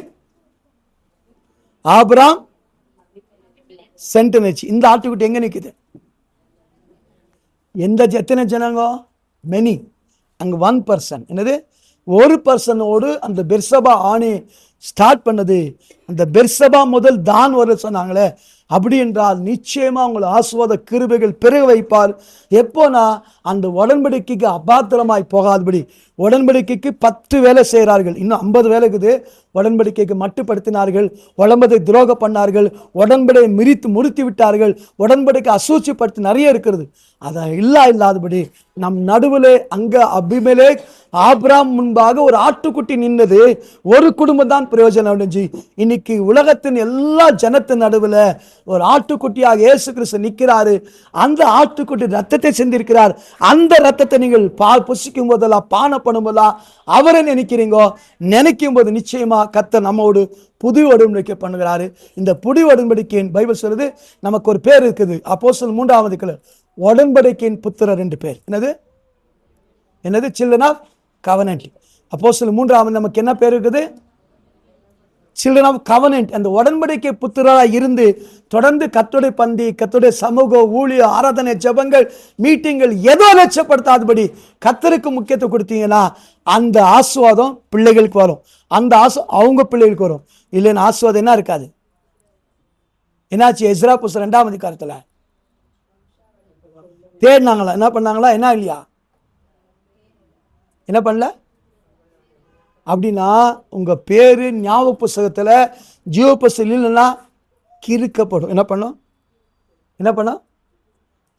A: ஆபிராம் சென்ட் நினைச்சு. இந்த ஆட்டுக்குட்டி எங்க நிக்குது? எத்தனை ஜனங்க? மெனி. அங்க 1 person. என்னது, ஒரு பர்சனோடு அந்த பெர்சபா ஆணி ஸ்டார்ட் பண்ணது. அந்த பெர்சபா முதல் தான் வர சொன்னாங்களே, அப்படி என்றால் நிச்சயமா உங்களை ஆசீர்வாத கிருபைகள் பெருக வைப்பார். எப்போனா அந்த உடன்படிக்கைக்கு அபாத்திரமாய் போகாதபடி. உடன்படிக்கைக்கு 10 வேலை செய்கிறார்கள், இன்னும் 50 வேலை இருக்குது. உடன்படிக்கைக்கு மட்டுப்படுத்தினார்கள், உடம்பதை துரோகம் பண்ணார்கள், உடன்படியை முறித்து விட்டார்கள், உடன்படிக்கை அசூச்சிப்படுத்தி நிறைய இருக்கிறது. அதை இல்லாதபடி நம் நடுவில் அங்க அபிமெலேக் ஆபிராம் முன்பாக ஒரு ஆட்டுக்குட்டி நின்னது. ஒரு குடும்பம் தான் பிரயோஜனம் அடைஞ்சு. இன்னைக்கு உலகத்தின் எல்லா ஜனத்தின் நடுவில் ஒரு ஆட்டுக்குட்டியாக இயேசு கிறிஸ்து நிற்கிறாரு. அந்த ஆட்டுக்குட்டி ரத்தத்தை சிந்திருக்கிறார். அந்த ரத்தத்தை நீங்கள் புசிக்கும் போதெல்லாம், பானம் பண்ணும் போதெல்லாம் அவரை நினைக்கும் போது நிச்சயமா கர்த்தர் நம்மோடு புது உடன்படிக்கை பண்ணுகிறாரு. இந்த புது உடன்படிக்கையின் பைபிள் சொல்லுது, நமக்கு ஒரு பேர் இருக்குது. அப்போஸ்தலர் 3ஆம் அதிகாரம் உடன்படிக்கையின் புத்திரர் 2 பேர். என்னது சில்ட்ரன் ஆஃப் கவனன்ட். அப்போஸ்தலர் 3ஆம் நமக்கு என்ன பேர் இருக்குது? Children of covenant. அந்த உடன்படிக்கை புத்திரராக இருந்து தொடர்ந்து கர்த்தருடைய பந்தி, கர்த்தருடைய சமூக ஊழிய, ஆராதனை, ஜெபங்கள், மீட்டிங்கள் ஏதோ லட்சப்படுத்தாதபடி கர்த்தருக்கு முக்கியத்துவம் கொடுத்தீங்கன்னா அந்த ஆசீர்வாதம் பிள்ளைகளுக்கு வரும். அந்த அவங்க பிள்ளைகளுக்கு வரும். இல்லைன்னா ஆசீர்வாதம் என்ன இருக்காது. என்னாச்சு? எஸ்ரா புஸ்தகம் 2ஆம் அதிகாரத்துல தேடினாங்களா, என்ன பண்ணாங்களா? என்ன இல்லையா? என்ன பண்ணல? அப்படின்னா உங்க பேரு ஞாபக புஸ்தகத்துல ஜீவ புஸ்தகம் இல்லைன்னா கிறுக்கப்படும். என்ன பண்ணும்?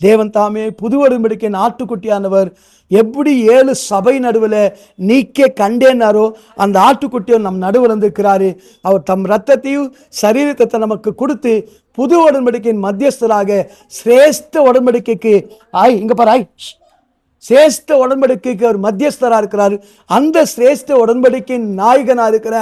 A: தேவன் தாமே புது உடன்படிக்கை ஆட்டுக்குட்டியானவர் எப்படி 7 சபை நடுவில் நீக்க கண்டேனாரோ அந்த ஆட்டுக்குட்டியை நம் நடுவில் இருக்கிறாரு. அவர் தம் ரத்தத்தையும் சரீரத்தை நமக்கு கொடுத்து புது உடன்படிக்கையின் மத்தியஸ்தராக சிரேஷ்ட உடன்படிக்கைக்கு இங்க பாரு, சிரேஷ்ட உடன்படிக்கைக்கு அவர் மத்தியஸ்தரா இருக்கிறார். அந்த சிரேஷ்ட உடன்படிக்கையின் நாயகனா இருக்கிற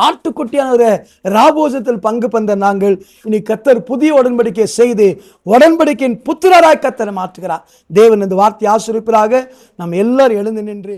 A: ஆட்டுக்குட்டியானவரை ராபோஜத்தில் பங்கு பந்த நாங்கள் இனி கர்த்தர் புதிய உடன்படிக்கை செய்து உடன்படிக்கையின் புத்திரராய் கர்த்தரை மாற்றுகிறார். தேவன் இந்த வார்த்தை ஆசீர்வதிப்பாராக. நாம் எல்லாரும் எழுந்து நின்று